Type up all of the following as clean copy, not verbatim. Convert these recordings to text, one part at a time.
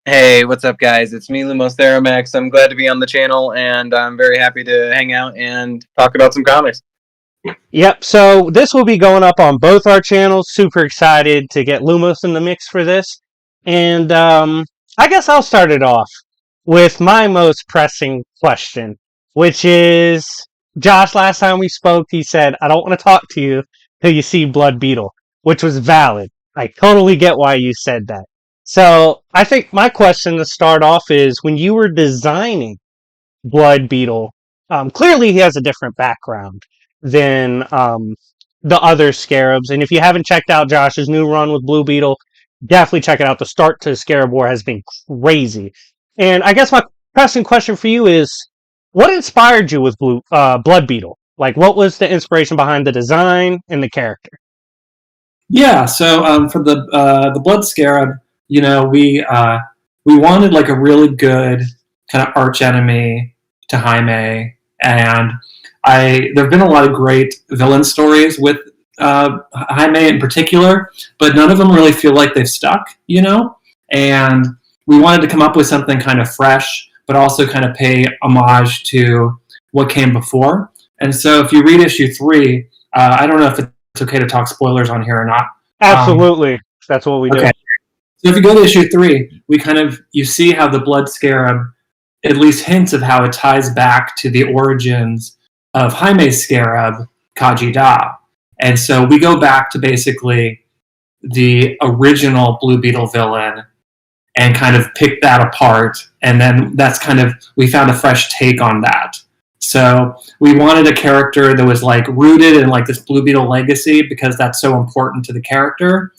Hey, what's up, guys? It's me, Lumos Theromax. I'm glad to be on the channel, and I'm very happy to hang out and talk about some comics. Yep, so this will be going up on both our channels. Super excited to get Lumos in the mix for this. And I guess I'll start it off with my most pressing question, which is Josh, last time we spoke, he said, I don't want to talk to you till you see Blood Beetle, which was valid. I totally get why you said that. So I think my question to start off is when you were designing Blood Beetle, clearly he has a different background than the other scarabs. And if you haven't checked out Josh's new run with Blue Beetle, definitely check it out. The start to Scarab War has been crazy. And I guess my pressing question for you is, what inspired you with Blood Beetle? Like, what was the inspiration behind the design and the character? Yeah, so for the Blood Scarab, we wanted like a really good kind of arch enemy to Jaime, and there've been a lot of great villain stories with Jaime in particular, but none of them really feel like they've stuck. And we wanted to come up with something kind of fresh, but also kind of pay homage to what came before. And so if you read issue 3, I don't know if it's okay to talk spoilers on here or not. Absolutely. That's what we do. Okay. So if you go to issue 3, you see how the Blood Scarab at least hints of how it ties back to the origins of Jaime's Scarab, Khaji-Da. And so we go back to basically the original Blue Beetle villain and kind of pick that apart. And then we found a fresh take on that. So we wanted a character that was like rooted in like this Blue Beetle legacy because that's so important to the character.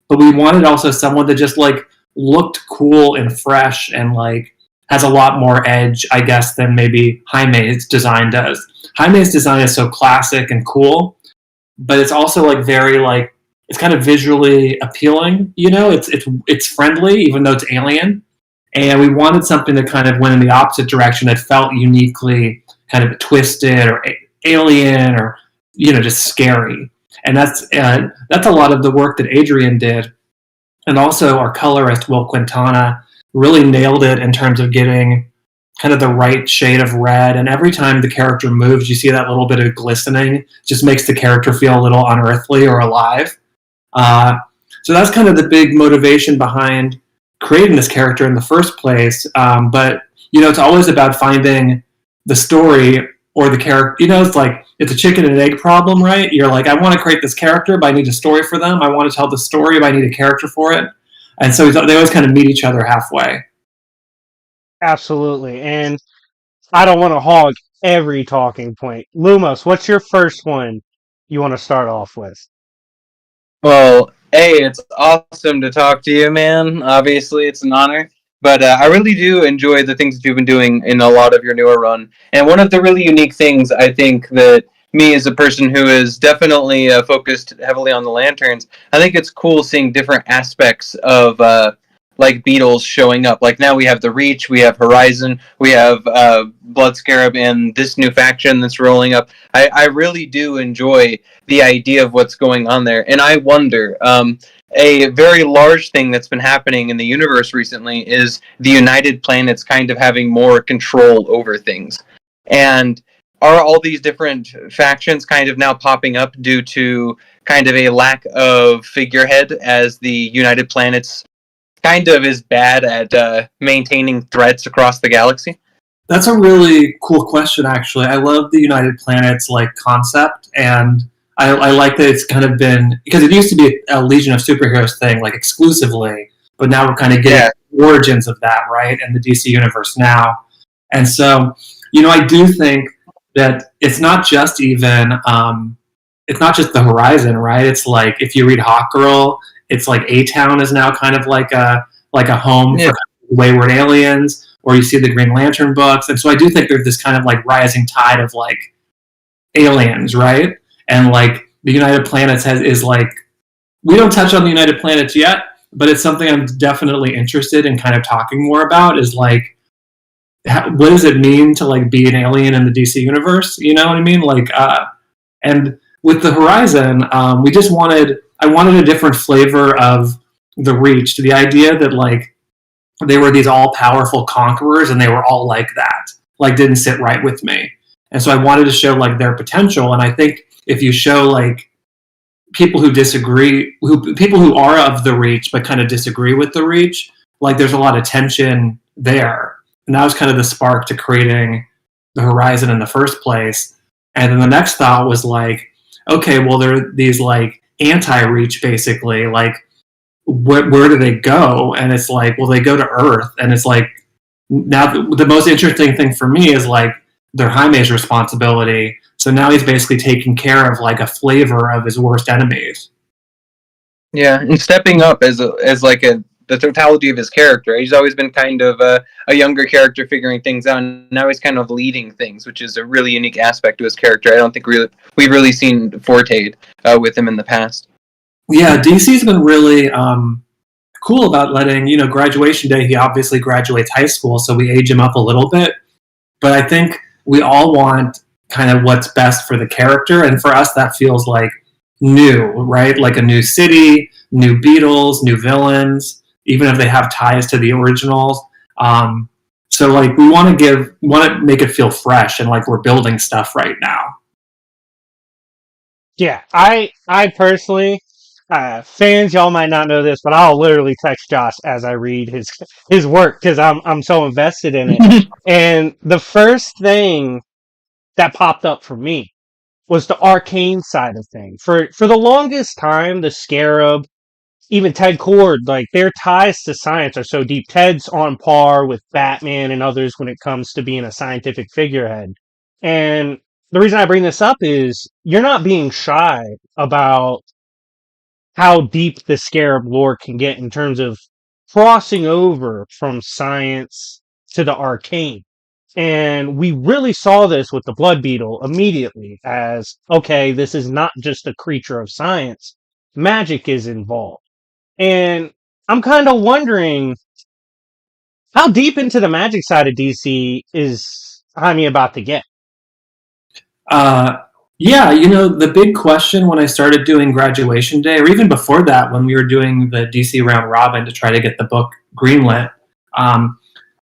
But we wanted also someone that just like looked cool and fresh and like has a lot more edge, I guess, than maybe Jaime's design does. Jaime's design is so classic and cool, but it's also like very like it's kind of visually appealing. It's friendly even though it's alien, and we wanted something that kind of went in the opposite direction that felt uniquely kind of twisted or alien or just scary. And that's a lot of the work that Adrian did, and also our colorist Will Quintana really nailed it in terms of getting kind of the right shade of red. And every time the character moves, you see that little bit of glistening. It just makes the character feel a little unearthly or alive. So that's kind of the big motivation behind creating this character in the first place. But it's always about finding the story or the character. It's like it's a chicken and egg problem, right? You're like, I want to create this character, but I need a story for them. I want to tell the story, but I need a character for it. And so they always kind of meet each other halfway. Absolutely. And I don't want to hog every talking point. Lumos, what's your first one you want to start off with? Well, hey, it's awesome to talk to you, man. Obviously, it's an honor. But I really do enjoy the things that you've been doing in a lot of your newer run. And one of the really unique things, I think, that me as a person who is definitely focused heavily on the lanterns, I think it's cool seeing different aspects of like beetles showing up. Like now we have the Reach, we have Horizon, we have Blood Scarab, and this new faction that's rolling up. I really do enjoy the idea of what's going on there. And I wonder, a very large thing that's been happening in the universe recently is the United Planets kind of having more control over things. And are all these different factions kind of now popping up due to kind of a lack of figurehead, as the United Planets kind of is bad at maintaining threats across the galaxy? That's a really cool question, actually. I love the United Planets like concept, and I like that it's kind of been, because it used to be a Legion of Superheroes thing, like exclusively, but now we're kind of getting the origins of that, right, in the DC universe now. And so, I do think that it's not just it's not just the Horizon, right? It's like if you read Hawkgirl, it's like A-Town is now kind of like a home for wayward aliens, or you see the Green Lantern books. And so I do think there's this kind of like rising tide of like aliens, right? And like the United Planets is like, we don't touch on the United Planets yet, but it's something I'm definitely interested in kind of talking more about, is like, what does it mean to like be an alien in the DC universe? You know what I mean? Like, and with the Horizon, I wanted a different flavor of the Reach, to the idea that like they were these all-powerful conquerors, and they were all like that. Like, didn't sit right with me. And so I wanted to show, like, their potential. And I think if you show, like, people who disagree, people who are of the Reach but kind of disagree with the Reach, like, there's a lot of tension there. And that was kind of the spark to creating the Horizon in the first place. And then the next thought was, like, okay, well, there are these, like, anti-Reach, basically. Like, where do they go? And it's like, well, they go to Earth. And it's like, now the most interesting thing for me is, like, they're Jaime's responsibility. So now he's basically taking care of, like, a flavor of his worst enemies. Yeah, and stepping up as like the totality of his character. He's always been kind of a younger character figuring things out, and now he's kind of leading things, which is a really unique aspect to his character. I don't think we've really seen forte'd with him in the past. Yeah, DC's been really cool about letting, graduation day, he obviously graduates high school, so we age him up a little bit. But I think we all want kind of what's best for the character, and for us that feels like new, right? Like a new city, new Beetles, new villains, even if they have ties to the originals. So, like, we want to make it feel fresh, and like we're building stuff right now. Yeah, I personally, fans, y'all might not know this, but I'll literally text Josh as I read his work because I'm so invested in it. And the first thing that popped up for me was the arcane side of things. For the longest time, the Scarab, even Ted Kord, like, their ties to science are so deep. Ted's on par with Batman and others when it comes to being a scientific figurehead. And the reason I bring this up is you're not being shy about how deep the Scarab lore can get in terms of crossing over from science to the arcane. And we really saw this with the Blood Beetle immediately as, okay, this is not just a creature of science. Magic is involved. And I'm kind of wondering, how deep into the magic side of DC is Jaime about to get? Yeah, the big question when I started doing graduation day, or even before that, when we were doing the DC round robin to try to get the book greenlit,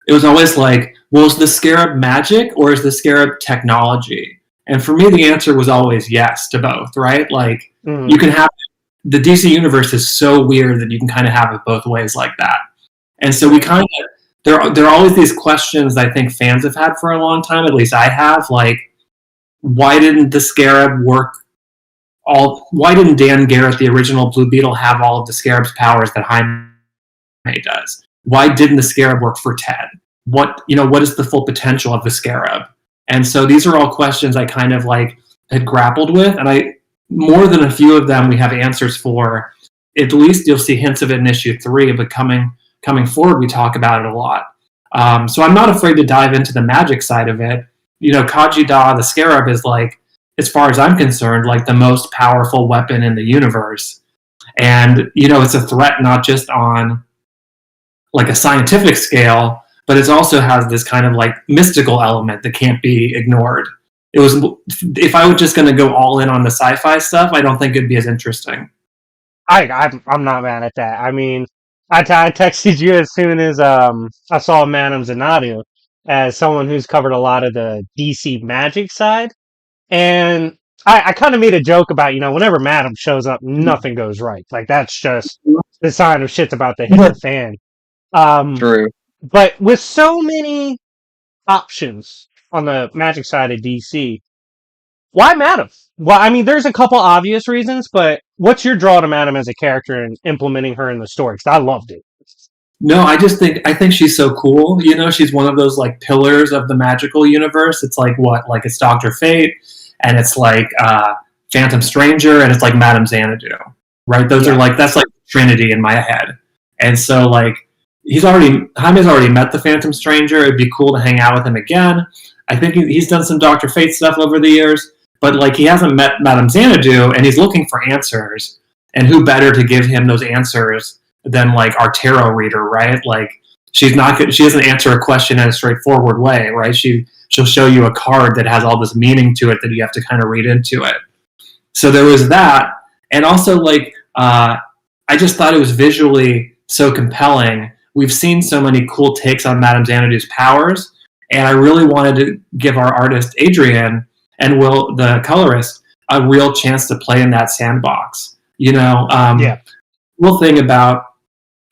it was always like, well, is the Scarab magic or is the Scarab technology? And for me, the answer was always yes to both, right? Like, you can have, the DC universe is so weird that you can kind of have it both ways like that. And so we kind of, there are always these questions that I think fans have had for a long time, at least I have, like, why didn't the Scarab work why didn't Dan Garrett, the original Blue Beetle, have all of the Scarab's powers that Jaime does? Why didn't the Scarab work for Ted? What is the full potential of the Scarab? And so these are all questions I kind of, like, had grappled with, and more than a few of them we have answers for. At least you'll see hints of it in issue 3, but coming forward we talk about it a lot. So I'm not afraid to dive into the magic side of it. Khaji-Da, the Scarab, is, like, as far as I'm concerned, like, the most powerful weapon in the universe. And, it's a threat not just on, like, a scientific scale, but it also has this kind of, like, mystical element that can't be ignored. If I was just going to go all in on the sci-fi stuff, I don't think it'd be as interesting. I'm not mad at that. I mean, I texted you as soon as I saw Madame Zanadu, as someone who's covered a lot of the DC magic side. And I kind of made a joke about, whenever Madame shows up, nothing goes right. Like, that's just the sign of shit's about to hit the fan. True. But with so many options on the magic side of DC, why Madame? Well, I mean, there's a couple obvious reasons, but what's your draw to Madame as a character and implementing her in the story? Because I loved it. No, I think she's so cool. She's one of those, like, pillars of the magical universe. It's like it's Dr. Fate, and it's like Phantom Stranger, and it's like Madame Xanadu, right? Those are, like, that's like Trinity in my head. And so, like, Jaime's already met the Phantom Stranger. It'd be cool to hang out with him again. I think he's done some Dr. Fate stuff over the years, but, like, he hasn't met Madame Xanadu, and he's looking for answers. And who better to give him those answers than, like, our tarot reader, right? Like, she doesn't answer a question in a straightforward way, right? She'll show you a card that has all this meaning to it that you have to kind of read into it. So there was that, and also, like, I just thought it was visually so compelling we've seen so many cool takes on Madame Xanadu's powers, and I really wanted to give our artist Adrian and Will, the colorist, a real chance to play in that sandbox. Cool thing about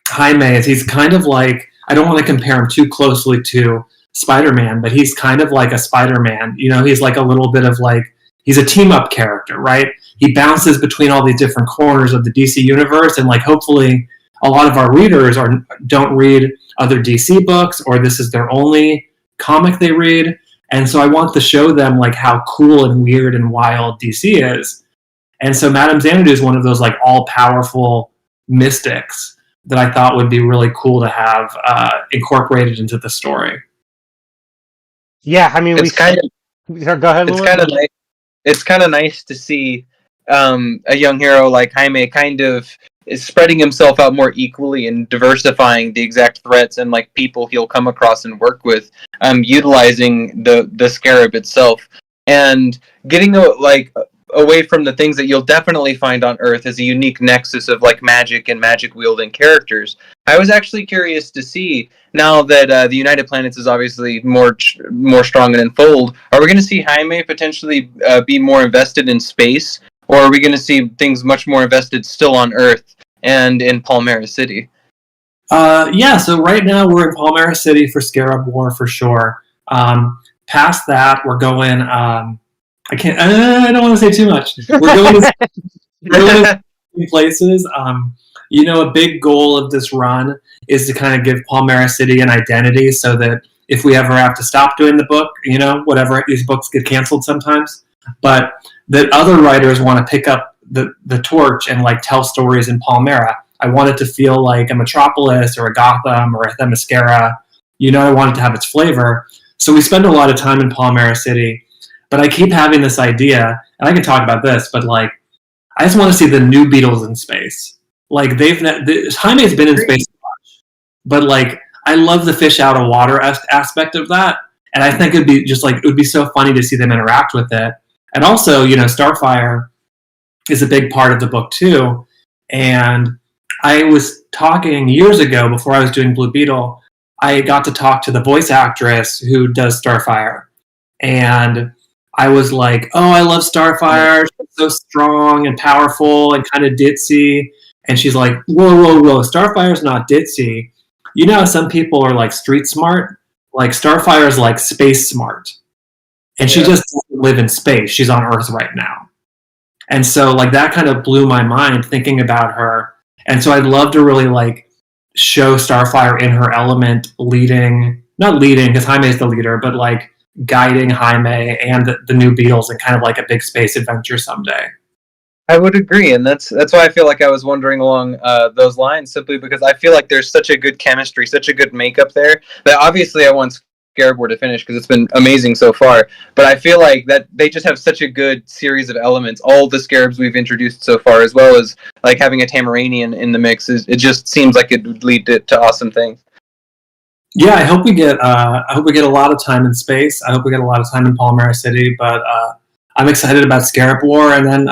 Jaime is he's kind of like, I don't want to compare him too closely to Spider-Man, but he's kind of like a Spider-Man. He's like a little bit of like, he's a team-up character, right? He bounces between all these different corners of the DC universe, and like hopefully a lot of our readers don't read other DC books, or this is their only comic they read. And so I want to show them like how cool and weird and wild DC is. And so Madame Xanadu is one of those like all-powerful mystics that I thought would be really cool to have incorporated into the story. Yeah, I mean, it's kind of go ahead. It's kind of nice to see a young hero like Jaime kind of is spreading himself out more equally and diversifying the exact threats and like people he'll come across and work with, utilizing the scarab itself and getting away from the things that you'll definitely find on Earth as a unique nexus of like magic and magic wielding characters. I was actually curious to see, now that the United Planets is obviously more strong and in fold, are we going to see Jaime potentially be more invested in space, or are we going to see things much more invested still on Earth and in Palmera City? So right now we're in Palmera City for Scarab War for sure. Past that, we're going... I don't want to say too much. We're going to places. A big goal of this run is to kind of give Palmera City an identity, so that if we ever have to stop doing the book, whatever, these books get canceled sometimes, but that other writers want to pick up the torch and like tell stories in Palmera. I want it to feel like a Metropolis or a Gotham or a Themyscira. I want it to have its flavor. So we spend a lot of time in Palmera City. But I keep having this idea, and I can talk about this, but like, I just want to see the new Beatles in space. Like Jaime's been in space a lot, but like, I love the fish out of water aspect of that, and I think it would be so funny to see them interact with it. And also, Starfire is a big part of the book too. And I was talking years ago, before I was doing Blue Beetle, I got to talk to the voice actress who does Starfire, and I was like, oh, I love Starfire. She's so strong and powerful and kind of ditzy. And she's like, whoa. Starfire's not ditzy. How some people are like street smart? Like Starfire's like space smart. And she just doesn't live in space. She's on Earth right now. And so like that kind of blew my mind thinking about her. And so I'd love to really like show Starfire in her element, not leading because Jaime's the leader, but like guiding Jaime and the new Beatles in kind of like a big space adventure someday. I would agree, and that's why I feel like I was wondering along those lines, simply because I feel like there's such a good chemistry, such a good makeup there, that obviously I want Scarab War to finish because it's been amazing so far, but I feel like that they just have such a good series of elements, all the Scarabs we've introduced so far, as well as like having a Tamaranian in the mix, it just seems like it would lead to awesome things. Yeah, I hope we get a lot of time in space. I hope we get a lot of time in Palmera City, but I'm excited about Scarab War. And then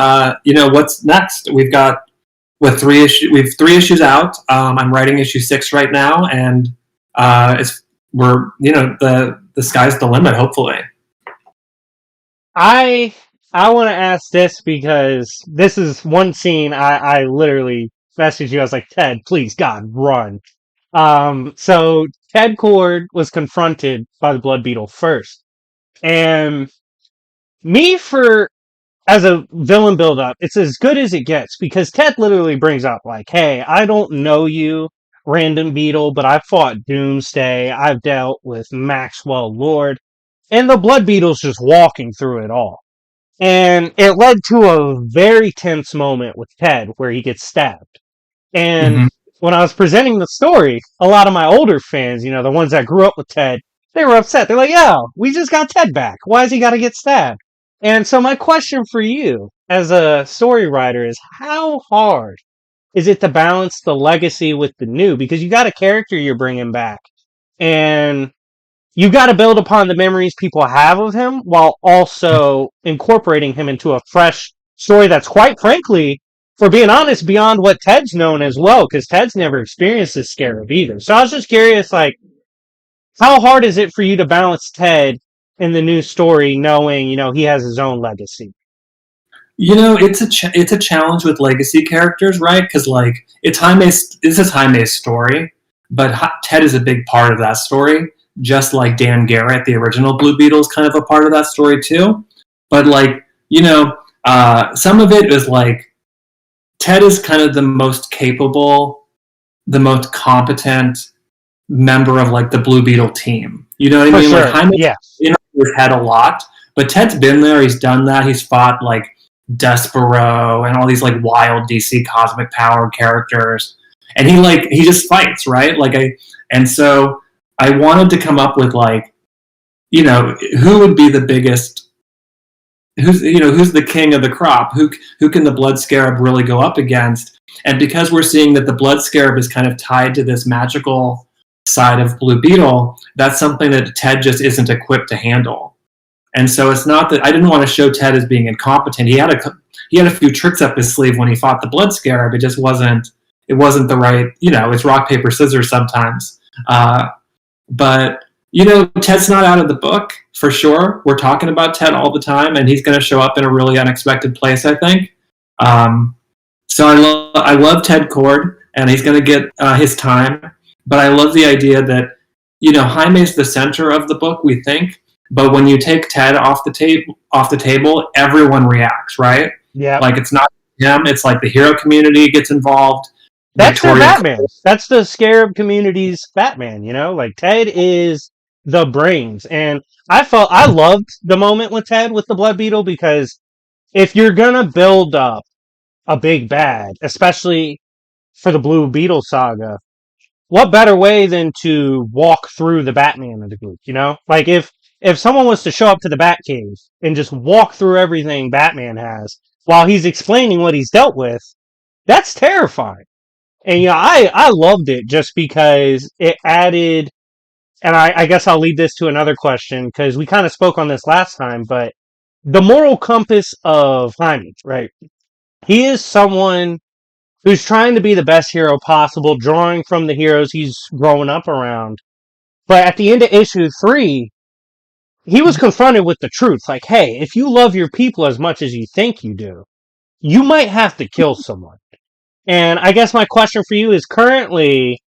what's next? We've got we have 3 issues out. I'm writing issue 6 right now, and the sky's the limit. Hopefully, I want to ask this because this is one scene I literally messaged you. I was like, Ted, please, God, run. So Ted Kord was confronted by the Blood Beetle first. And as a villain build-up, it's as good as it gets, because Ted literally brings up, like, hey, I don't know you, Random Beetle, but I've fought Doomsday, I've dealt with Maxwell Lord, and the Blood Beetle's just walking through it all. And it led to a very tense moment with Ted where he gets stabbed. And when I was presenting the story, a lot of my older fans, the ones that grew up with Ted, they were upset. They're like, yo, we just got Ted back. Why has he got to get stabbed? And so my question for you as a story writer is, how hard is it to balance the legacy with the new? Because you got a character you're bringing back, and you got to build upon the memories people have of him while also incorporating him into a fresh story that's, quite frankly, for being honest, beyond what Ted's known as well, because Ted's never experienced this scarab either. So I was just curious, like, how hard is it for you to balance Ted in the new story, knowing, he has his own legacy? It's a challenge with legacy characters, right? Because like this is Jaime's story, but Ted is a big part of that story. Just like Dan Garrett, the original Blue Beetle, is kind of a part of that story too. But like some of it is like Ted is kind of the most capable, the most competent member of like the Blue Beetle team. You know what I mean? Sure. Like Jaime Yeah. in his head a lot, but Ted's been there. He's done that. He's fought like Despero and all these like wild DC cosmic power characters, and he just fights, right? So I wanted to come up with like, who would be the biggest, who's the king of the crop, who can the Blood Scarab really go up against? And because we're seeing that the Blood Scarab is kind of tied to this magical side of Blue Beetle, that's something that Ted just isn't equipped to handle. And so it's not that I didn't want to show Ted as being incompetent. He had a few tricks up his sleeve when he fought the Blood Scarab. It just wasn't the right, it's rock, paper, scissors sometimes. But Ted's not out of the book for sure. We're talking about Ted all the time, and he's going to show up in a really unexpected place, I think. So I love Ted Cord, and he's going to get his time. But I love the idea that Jaime's the center of the book, we think. But when you take Ted off the table, everyone reacts, right? Yeah. Like it's not him; it's like the hero community gets involved. That's the Batman. That's the Scarab community's Batman. Like Ted is the brains, and I loved the moment with Ted with the Blood Beetle, because if you're gonna build up a big bad, especially for the Blue Beetle saga, what better way than to walk through the Batman of the group? Like if someone was to show up to the Batcave and just walk through everything Batman has while he's explaining what he's dealt with, that's terrifying. And I loved it just because it added, and I guess I'll lead this to another question, because we kind of spoke on this last time, but the moral compass of Jaime, right? He is someone who's trying to be the best hero possible, drawing from the heroes he's growing up around. But at the end of issue 3, he was confronted with the truth. Like, hey, if you love your people as much as you think you do, you might have to kill someone. And I guess my question for you is, currently,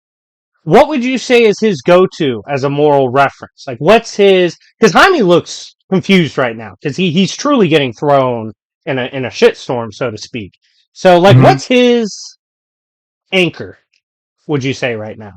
what would you say is his go-to as a moral reference? Like, what's his... Because Jaime looks confused right now, because he's truly getting thrown in a shitstorm, so to speak. So, like, what's his anchor, would you say, right now?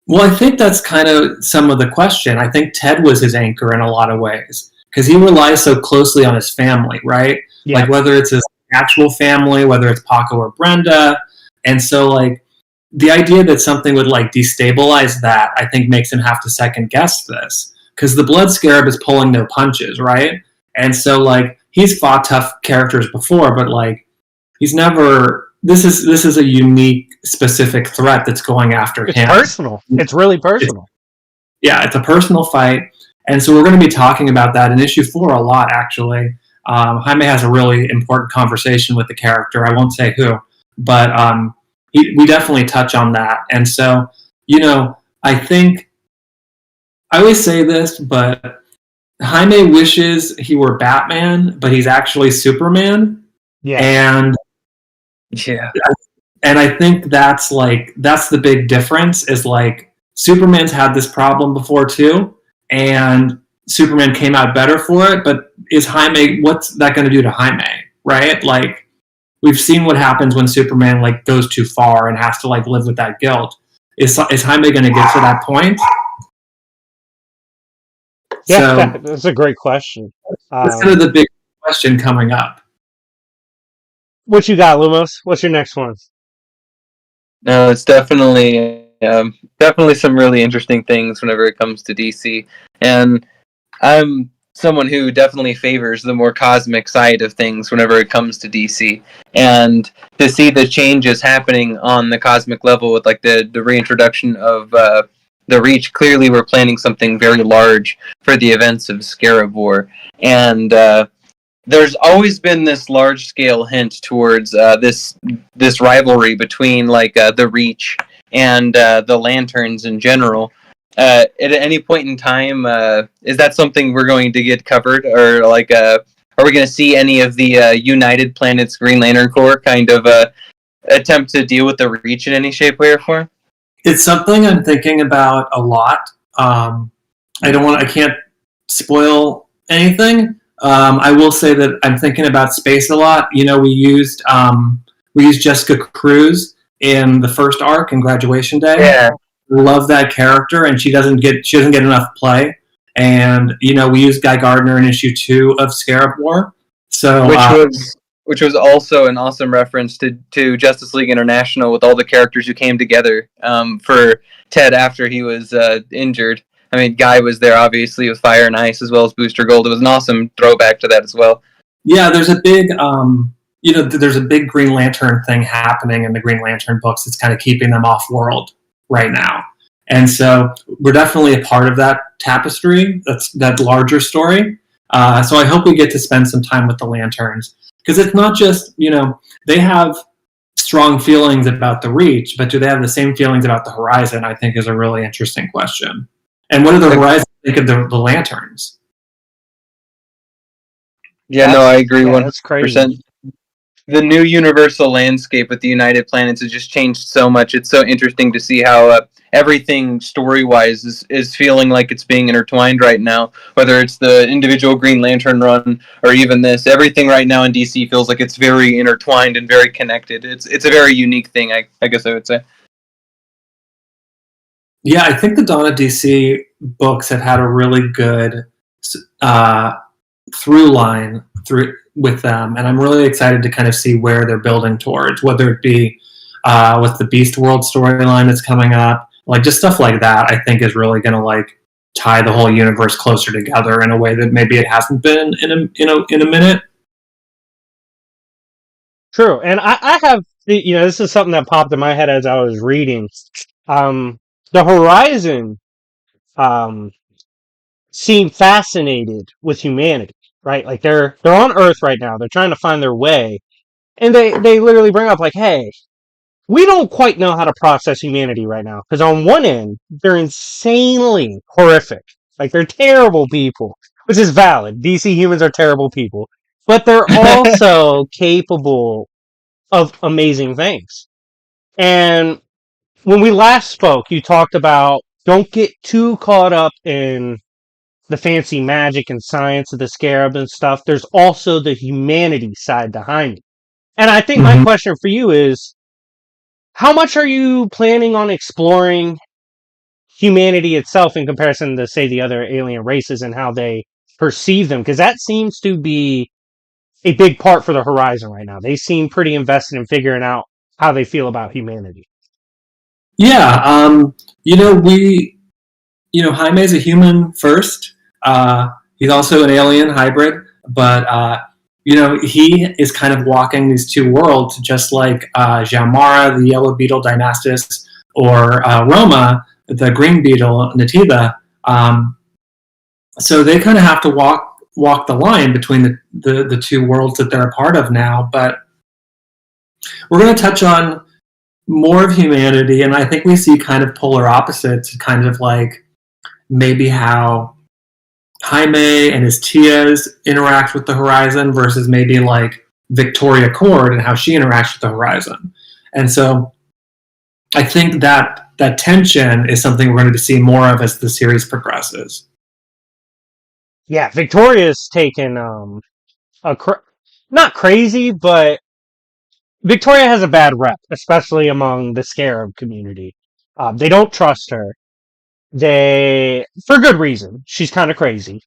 Well, I think that's kind of some of the question. I think Ted was his anchor in a lot of ways, because he relies so closely on his family, right? Yeah. Like, whether it's his actual family, whether it's Paco or Brenda. And so, like, the idea that something would, like, destabilize that, I think makes him have to second guess this. Because the Blood Scarab is pulling no punches, right? And so, like, he's fought tough characters before, but, like, he's never... This is a unique, specific threat that's going after him. It's personal. It's really personal. It's a personal fight. And so we're going to be talking about that in issue 4 a lot, actually. Jaime has a really important conversation with the character. I won't say who, but we definitely touch on that. And so, I think, I always say this, but Jaime wishes he were Batman, but he's actually Superman. Yeah. And I think that's the big difference, is like Superman's had this problem before too, and Superman came out better for it, but is Jaime, what's that going to do to Jaime, right? Like, we've seen what happens when Superman like goes too far and has to like live with that guilt. Is Jaime going to get to that point? Yeah, so, that's a great question. That's kind of the big question coming up. What you got, Lumos? What's your next one? No, it's definitely some really interesting things whenever it comes to DC, and I'm someone who definitely favors the more cosmic side of things whenever it comes to DC, and to see the changes happening on the cosmic level with like the reintroduction of the Reach, clearly we're planning something very large for the events of Scarab War, and there's always been this large scale hint towards this rivalry between like the Reach and the Lanterns in general. At any point in time, is that something we're going to get covered, or like are we going to see any of the United Planets Green Lantern Corps kind of attempt to deal with the Reach in any shape, way, or form? It's something I'm thinking about a lot. I can't spoil anything. I will say that I'm thinking about space a lot. You know, we used Jessica Cruz in the first arc in Graduation Day. Yeah, Love that character, and she doesn't get enough play. And you know, we used Guy Gardner in issue 2 of Scarab War. So which was also an awesome reference to Justice League International, with all the characters who came together for Ted after he was injured. I mean, Guy was there obviously with Fire and Ice, as well as Booster Gold. It was an awesome throwback to that as well. yeah, there's a big there's a big Green Lantern thing happening in the Green Lantern books. It's kind of keeping them off world right now. And so we're definitely a part of that tapestry, that larger story. So I hope we get to spend some time with the Lanterns. Because it's not just, you know, they have strong feelings about the Reach, but do they have the same feelings about the Horizon, I think is a really interesting question. And what do the Horizon think of the Lanterns? Yeah, no, I agree 100%. That's crazy. The new universal landscape with the United Planets has just changed so much. It's so interesting to see how everything story-wise is feeling like it's being intertwined right now. Whether it's the individual Green Lantern run or even this, everything right now in DC feels like it's very intertwined and very connected. It's a very unique thing, I guess I would say. Yeah, I think the Dawn of DC books have had a really good through line with them, and I'm really excited to kind of see where they're building towards, whether it be with the Beast World storyline that's coming up, like just stuff like that. I think is really going to like tie the whole universe closer together in a way that maybe it hasn't been in a minute. True, and I have this is something that popped in my head as I was reading. The Horizon seem fascinated with humanity, right? Like they're on Earth right now. They're trying to find their way, and they literally bring up like, hey, we don't quite know how to process humanity right now, because on one end they're insanely horrific, like they're terrible people, which is valid. DC humans are terrible people, but they're also capable of amazing things. And when we last spoke, you talked about don't get too caught up in the fancy magic and science of the scarab and stuff. There's also the humanity side behind it. And I think my question for you is, how much are you planning on exploring humanity itself in comparison to, say, the other alien races and how they perceive them? Because that seems to be a big part for the Horizon right now. They seem pretty invested in figuring out how they feel about humanity. Yeah, Jaime's a human first. He's also an alien hybrid, but he is kind of walking these two worlds, just like Xiaomara, the Yellow Beetle Dynastis, or Roma, the Green Beetle Natiba. So they kind of have to walk the line between the two worlds that they're a part of now. But we're going to touch on more of humanity, and I think we see kind of polar opposites, kind of like maybe how Jaime and his Tias interact with the Horizon versus maybe like Victoria Cord and how she interacts with the Horizon. And so I think that tension is something we're going to see more of as the series progresses. Yeah, Victoria's taken not crazy, but Victoria has a bad rep, especially among the Scarab community. They don't trust her. For good reason. She's kind of crazy.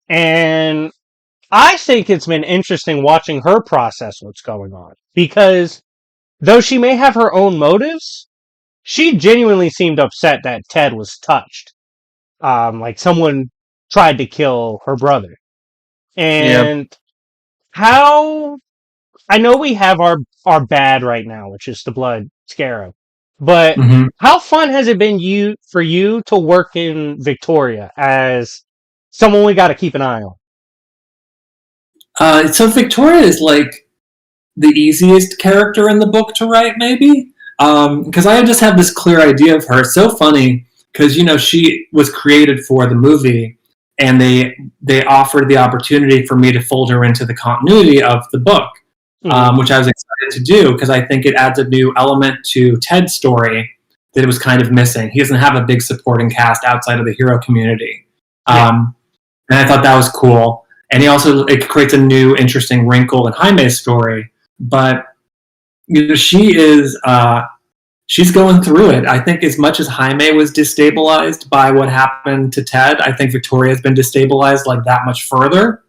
And I think it's been interesting watching her process what's going on. Because though she may have her own motives, she genuinely seemed upset that Ted was touched. Like someone tried to kill her brother. And how... I know we have our bad right now, which is the Blood Scarab. But how fun has it been for you to work in Victoria as someone we got to keep an eye So Victoria is like the easiest character in the book to write, maybe, because I just have this clear idea of her. It's so funny because she was created for the movie, and they offered the opportunity for me to fold her into the continuity of the book, which I was excited to do because I think it adds a new element to Ted's story that it was kind of missing. He doesn't have a big supporting cast outside of the hero community, and I thought that was cool. And it creates a new, interesting wrinkle in Jaime's story. But she's going through it. I think as much as Jaime was destabilized by what happened to Ted, I think Victoria's been destabilized like that much further.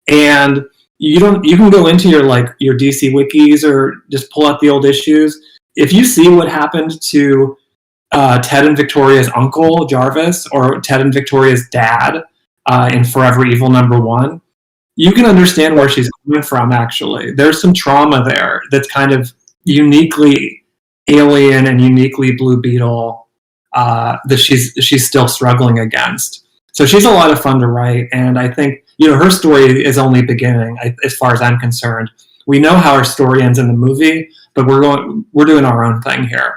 And you can go into your DC wikis or just pull out the old issues. If you see what happened to Ted and Victoria's uncle Jarvis, or Ted and Victoria's dad in Forever Evil #1, you can understand where she's coming from. Actually, there's some trauma there that's kind of uniquely alien and uniquely Blue Beetle that she's still struggling against. So she's a lot of fun to write, and I think her story is only beginning as far as I'm concerned. We know how her story ends in the movie, but we're doing our own thing here.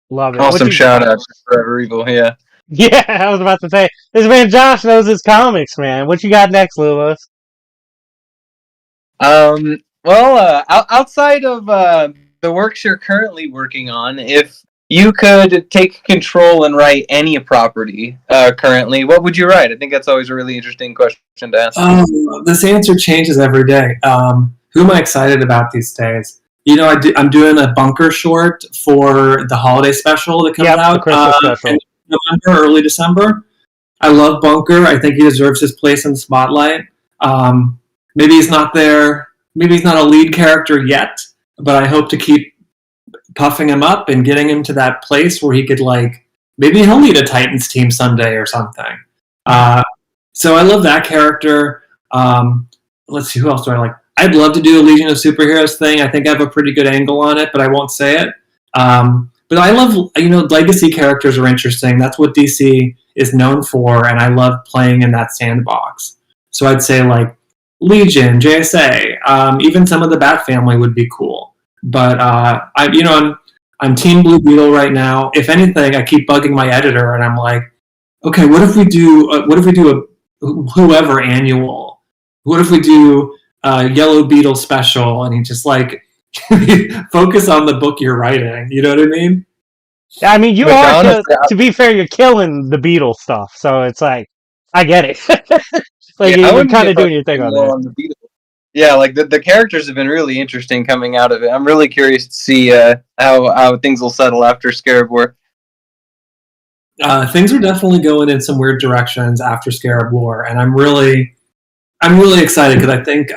Love it. Awesome shout out to Forever Evil, yeah. Yeah, I was about to say, this man Josh knows his comics, man. What you got next, Lumos? Well, outside of the works you're currently working on, if you could take control and write any property currently, what would you write? I think that's always a really interesting question to ask. This answer changes every day. Who am I excited about these days? I'm doing a Bunker short for the holiday special that comes out. The Christmas special. In November, early December. I love Bunker. I think he deserves his place in the spotlight. Maybe he's not there. Maybe he's not a lead character yet, but I hope to keep puffing him up and getting him to that place where he could, maybe he'll lead a Titans team someday or something. So I love that character. Let's see, who else do I like? I'd love to do a Legion of Superheroes thing. I think I have a pretty good angle on it, but I won't say it. But I love, legacy characters are interesting. That's what DC is known for, and I love playing in that sandbox. So I'd say Legion, JSA, even some of the Bat family would be cool. But I'm Team Blue Beetle right now. If anything, I keep bugging my editor, and I'm like, okay, what if we do a whoever annual? What if we do Yellow Beetle special? And he just focus on the book you're writing. You know what I mean? I mean, you are, to be fair, you're killing the Beetle stuff. So it's I get it. You're kind of doing your thing on that. Yeah, the characters have been really interesting coming out of it. I'm really curious to see how things will settle after Scarab War. Things are definitely going in some weird directions after Scarab War, and I'm really excited because I think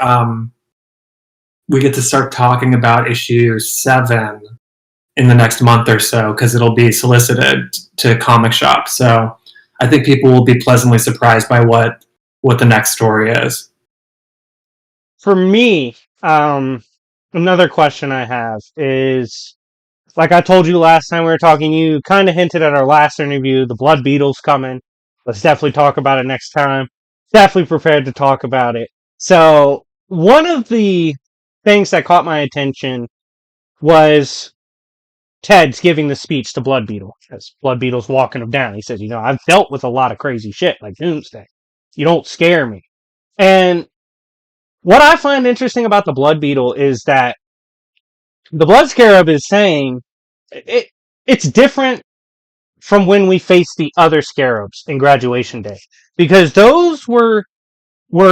we get to start talking about issue 7 in the next month or so because it'll be solicited to comic shops. So I think people will be pleasantly surprised by what the next story is. For me, another question I have is, like I told you last time we were talking, you kind of hinted at our last interview, the Blood Beetle's coming. Let's definitely talk about it next time. Definitely prepared to talk about it. So one of the things that caught my attention was Ted's giving the speech to Blood Beetle as Blood Beetle's walking him down. He says, I've dealt with a lot of crazy shit like Doomsday. You don't scare me. And what I find interesting about the Blood Beetle is that the Blood Scarab is saying it's different from when we faced the other Scarabs in Graduation Day. Because those were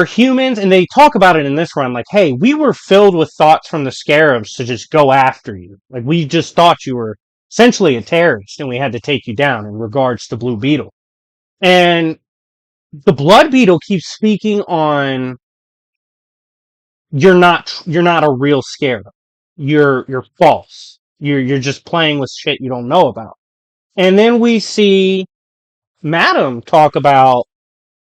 humans, and they talk about it in this run, hey, we were filled with thoughts from the Scarabs to just go after you. We just thought you were essentially a terrorist, and we had to take you down in regards to Blue Beetle. And the Blood Beetle keeps speaking on you're not a real Scarab. You're false. You're just playing with shit you don't know about. And then we see Madam talk about,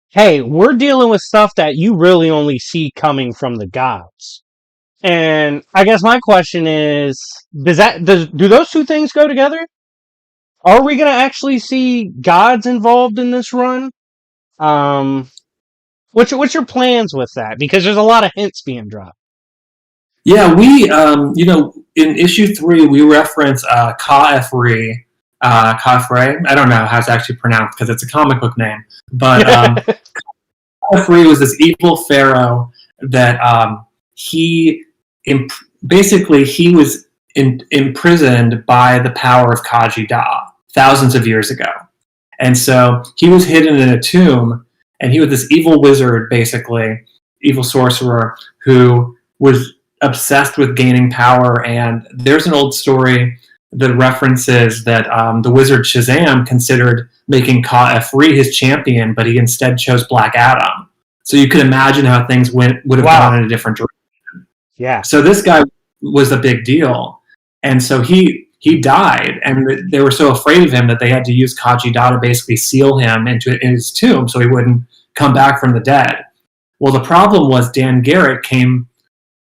hey, we're dealing with stuff that you really only see coming from the gods. And I guess my question is, do those two things go together? Are we going to actually see gods involved in this run? What's your plans with that? Because there's a lot of hints being dropped. Yeah, we, in issue 3, we reference Ka-Efri. Ka-Efri? I don't know how it's actually pronounced because it's a comic book name. But Ka-Efri was this evil pharaoh that basically he was imprisoned by the power of Kaji Da thousands of years ago. And so he was hidden in a tomb, and he was this evil wizard, basically, evil sorcerer, who was obsessed with gaining power. And there's an old story that references that the wizard Shazam considered making Ka-Efri his champion, but he instead chose Black Adam. So you could imagine how things would have gone in a different direction. Yeah. So this guy was a big deal. And so he died, and they were so afraid of him that they had to use Kaji Da to basically seal him in his tomb so he wouldn't come back from the dead. Well, the problem was Dan Garrett came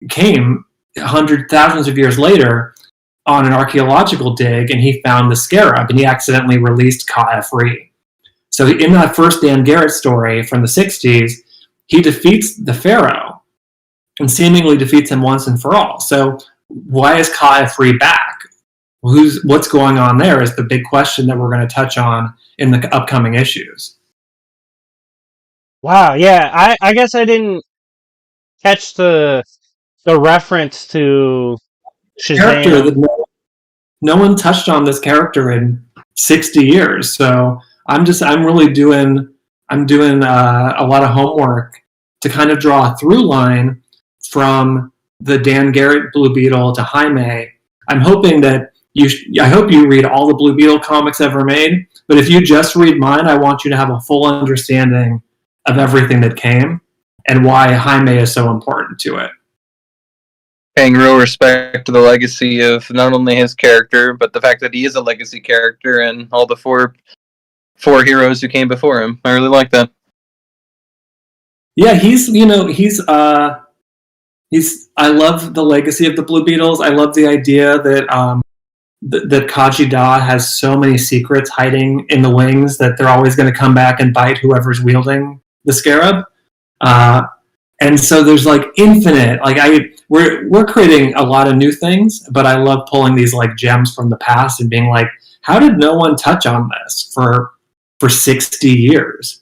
thousands of years later on an archaeological dig, and he found the scarab, and he accidentally released Ka-Efri. So in that first Dan Garrett story from the 60s, he defeats the pharaoh and seemingly defeats him once and for all. So why is Ka-Efri back? What's going on there is the big question that we're going to touch on in the upcoming issues. Wow, yeah, I guess I didn't catch the reference to Shazam. Character that no one touched on this character in 60 years. So I'm really doing a lot of homework to kind of draw a through line from the Dan Garrett Blue Beetle to Jaime. I'm hoping that I hope you read all the Blue Beetle comics ever made, but if you just read mine, I want you to have a full understanding of everything that came and why Jaime is so important to it. Paying real respect to the legacy of not only his character, but the fact that he is a legacy character and all the four heroes who came before him. I really like that. Yeah, I love the legacy of the Blue Beetles. I love the idea that that Kaji Da has so many secrets hiding in the wings that they're always going to come back and bite whoever's wielding the scarab. And so there's like infinite, we're creating a lot of new things, but I love pulling these like gems from the past and being like, how did no one touch on this for 60 years?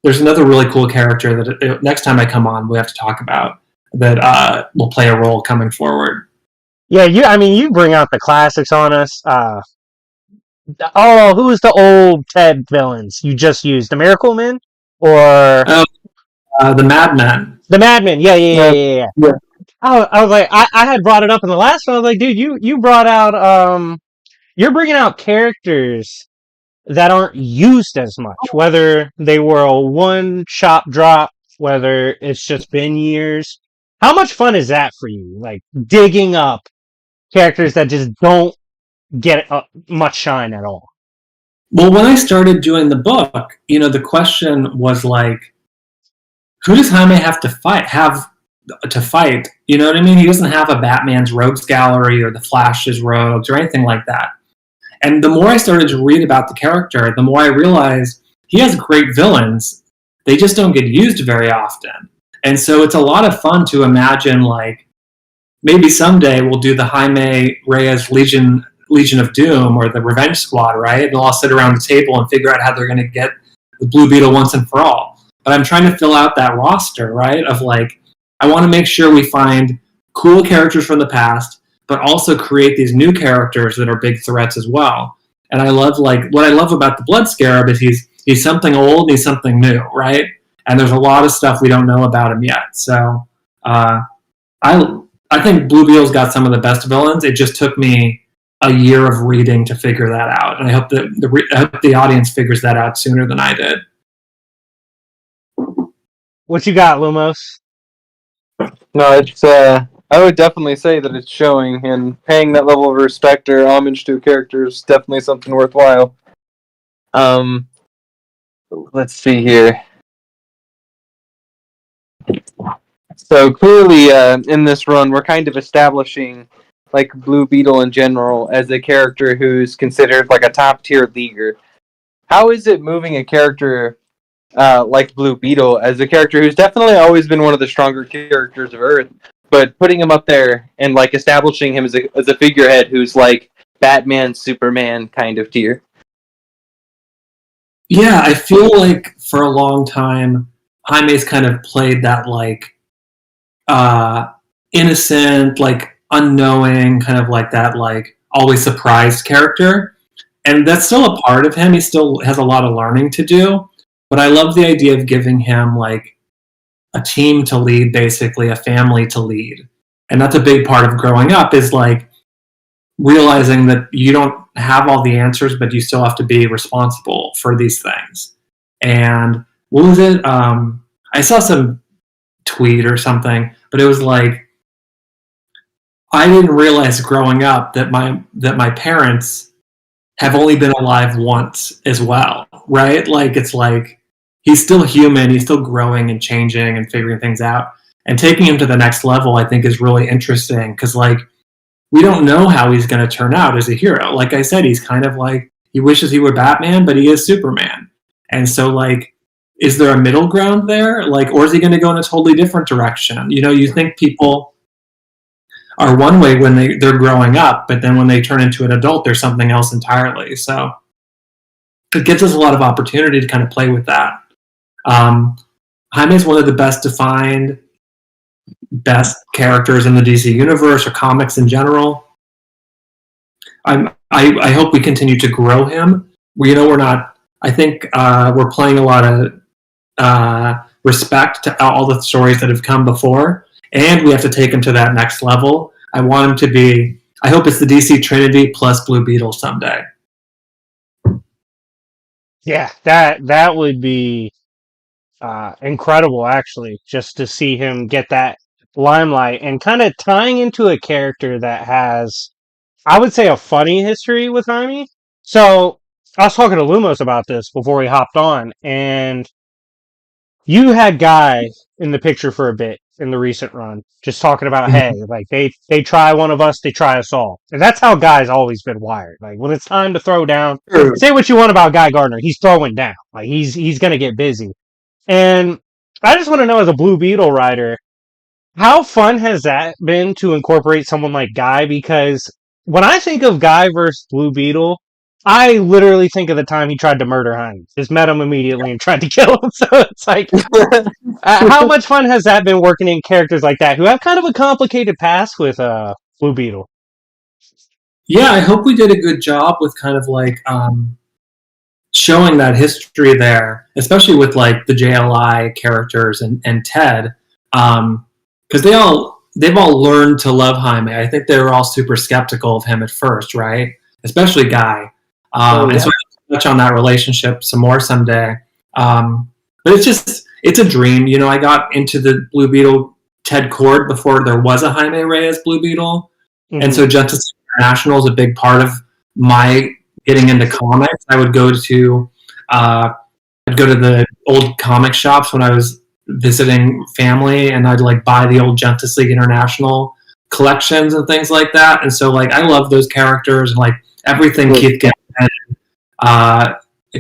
There's another really cool character that next time I come on, we have to talk about that will play a role coming forward. Yeah, you bring out the classics on us. Who was the old Ted villains you just used? The Miracle Men? Or... the Madmen. The Madmen, yeah. I was like, I had brought it up in the last one. I was like, dude, you brought out, you're bringing out characters that aren't used as much, whether they were a one-shot drop, whether it's just been years. How much fun is that for you? Like, digging up characters that just don't get much shine at all. Well, when I started doing the book, the question was like, who does Jaime have to fight? You know what I mean? He doesn't have a Batman's Rogues Gallery or the Flash's Rogues or anything like that. And the more I started to read about the character, the more I realized he has great villains. They just don't get used very often. And so it's a lot of fun to imagine, like, maybe someday we'll do the Jaime Reyes Legion of Doom or the Revenge Squad, right? And they'll all sit around the table and figure out how they're going to get the Blue Beetle once and for all. But I'm trying to fill out that roster, right? Of like, I want to make sure we find cool characters from the past, but also create these new characters that are big threats as well. And I love, what I love about the Blood Scarab is he's something old and he's something new, right? And there's a lot of stuff we don't know about him yet. So I think Blue Beetle's got some of the best villains. It just took me a year of reading to figure that out, and I hope that the audience figures that out sooner than I did. What you got, Lumos? No, it's I would definitely say that it's showing, and paying that level of respect or homage to a character is definitely something worthwhile. Let's see here. So clearly, in this run, we're kind of establishing like Blue Beetle in general as a character who's considered like a top tier leaguer. How is it moving a character like Blue Beetle as a character who's definitely always been one of the stronger characters of Earth, but putting him up there and like establishing him as a figurehead who's like Batman, Superman kind of tier. Yeah, I feel like for a long time, Jaime's kind of played that like innocent, like unknowing, kind of like that like always surprised character. And that's still a part of him. He still has a lot of learning to do. But I love the idea of giving him like a team to lead, basically, a family to lead. And that's a big part of growing up is like realizing that you don't have all the answers, but you still have to be responsible for these things. And what was it? I saw some tweet or something, but it was like I didn't realize growing up that my parents have only been alive once as well, right? Like it's like he's still human, he's still growing and changing and figuring things out. And taking him to the next level, I think, is really interesting because like we don't know how he's going to turn out as a hero. Like I said, he's kind of like he wishes he were Batman, but he is Superman. And so like is there a middle ground there? Like, or is he going to go in a totally different direction? You know, you think people are one way when they're growing up, but then when they turn into an adult, they're something else entirely. So it gives us a lot of opportunity to kind of play with that. Jaime is one of the best defined, best characters in the DC universe or comics in general. I hope we continue to grow him. We're not. I think we're playing a lot of respect to all the stories that have come before, and we have to take him to that next level. I want him to be. I hope it's the DC Trinity plus Blue Beetle someday. Yeah, that would be incredible, actually, just to see him get that limelight and kind of tying into a character that has, I would say, a funny history with Jaime. So I was talking to Lumos about this before we hopped on, and you had Guy in the picture for a bit in the recent run, just talking about, hey, like they try one of us, they try us all. And that's how Guy's always been wired. Like when it's time to throw down, say what you want about Guy Gardner, he's throwing down. Like he's gonna get busy. And I just want to know, as a Blue Beetle writer, how fun has that been to incorporate someone like Guy? Because when I think of Guy versus Blue Beetle, I literally think of the time he tried to murder Jaime. Just met him immediately and tried to kill him. So it's like, how much fun has that been working in characters like that who have kind of a complicated past with Blue Beetle? Yeah, I hope we did a good job with kind of like showing that history there, especially with like the JLI characters and Ted, because they've all learned to love Jaime. I think they were all super skeptical of him at first, right? Especially Guy. And so I'll touch on that relationship some more someday. But it's a dream. You know, I got into the Blue Beetle Ted Cord before there was a Jaime Reyes Blue Beetle. Mm-hmm. And so Justice International is a big part of my getting into comics. I would go to the old comic shops when I was visiting family, and I'd like buy the old Justice League International collections and things like that. And so like I love those characters and like everything Keith Giffen,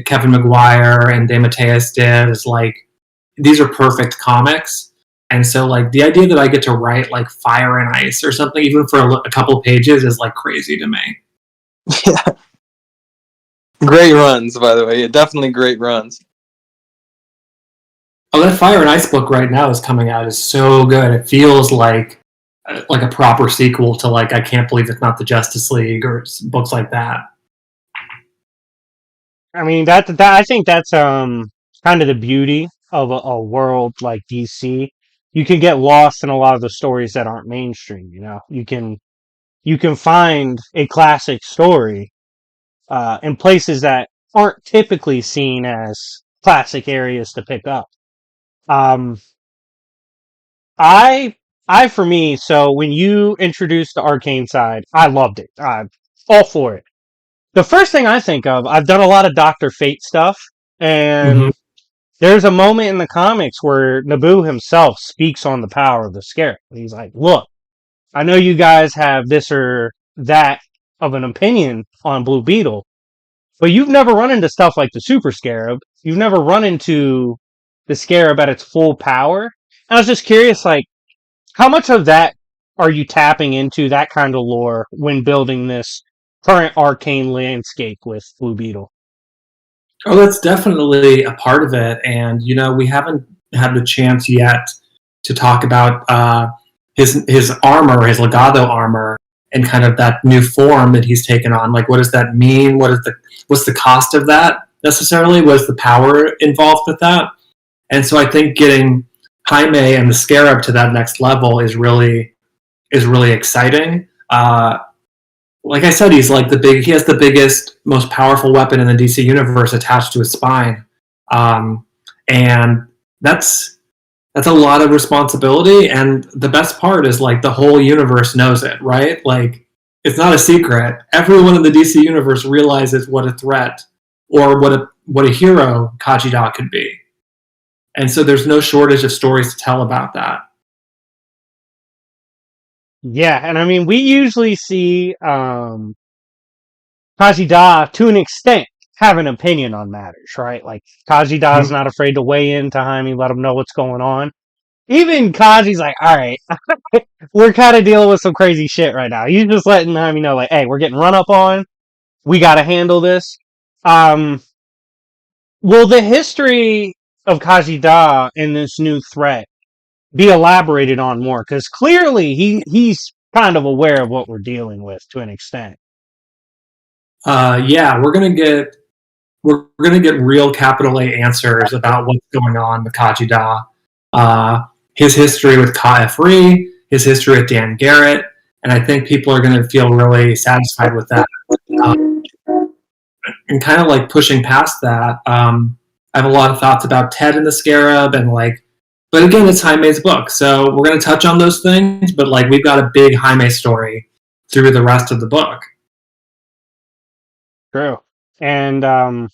Kevin McGuire and DeMatteis did is like these are perfect comics. And so like the idea that I get to write like Fire and Ice or something even for a couple pages is like crazy to me. Yeah. Great runs, by the way. Definitely great runs. Oh, that Fire and Ice book right now is coming out is so good. It feels like a proper sequel to like I Can't Believe It's Not the Justice League or books like that. I mean that I think that's kind of the beauty of a world like DC. You can get lost in a lot of the stories that aren't mainstream. You know, you can find a classic story in places that aren't typically seen as classic areas to pick up. For me, so when you introduced the arcane side, I loved it. All for it. The first thing I think of, I've done a lot of Dr. Fate stuff, and there's a moment in the comics where Naboo himself speaks on the power of the Scarab. He's like, look, I know you guys have this or that of an opinion on Blue Beetle, but you've never run into stuff like the Super Scarab. You've never run into the Scarab at its full power. And I was just curious, like, how much of that are you tapping into, that kind of lore, when building this current arcane landscape with Blue Beetle? Oh, that's definitely a part of it. And, we haven't had the chance yet to talk about his armor, his Legado armor, and kind of that new form that he's taken on. Like, what does that mean? What's the cost of that necessarily? What's the power involved with that? And so I think getting Jaime and the Scarab to that next level is really exciting. Like I said, he has the biggest, most powerful weapon in the DC universe attached to his spine, and that's a lot of responsibility. And the best part is, like, the whole universe knows it, right? Like, it's not a secret. Everyone in the DC universe realizes what a threat or what a hero Kajida could be, and so there's no shortage of stories to tell about that. Yeah, and I mean, we usually see Kajida, to an extent, have an opinion on matters, right? Like, Kajida is not afraid to weigh in to Jaime, let him know what's going on. Even Kaji's like, all right, we're kind of dealing with some crazy shit right now. He's just letting Jaime know, like, hey, we're getting run up on. We got to handle this. Will the history of Kajida and this new threat be elaborated on more? Because clearly he's kind of aware of what we're dealing with to an extent. Yeah, we're gonna get real capital A answers about what's going on with Kajida, his history with KFRE, his history with Dan Garrett, and I think people are going to feel really satisfied with that. And kind of like pushing past that, I have a lot of thoughts about Ted and the Scarab, and but again, it's Jaime's book, so we're going to touch on those things, but we've got a big Jaime story through the rest of the book. True. And I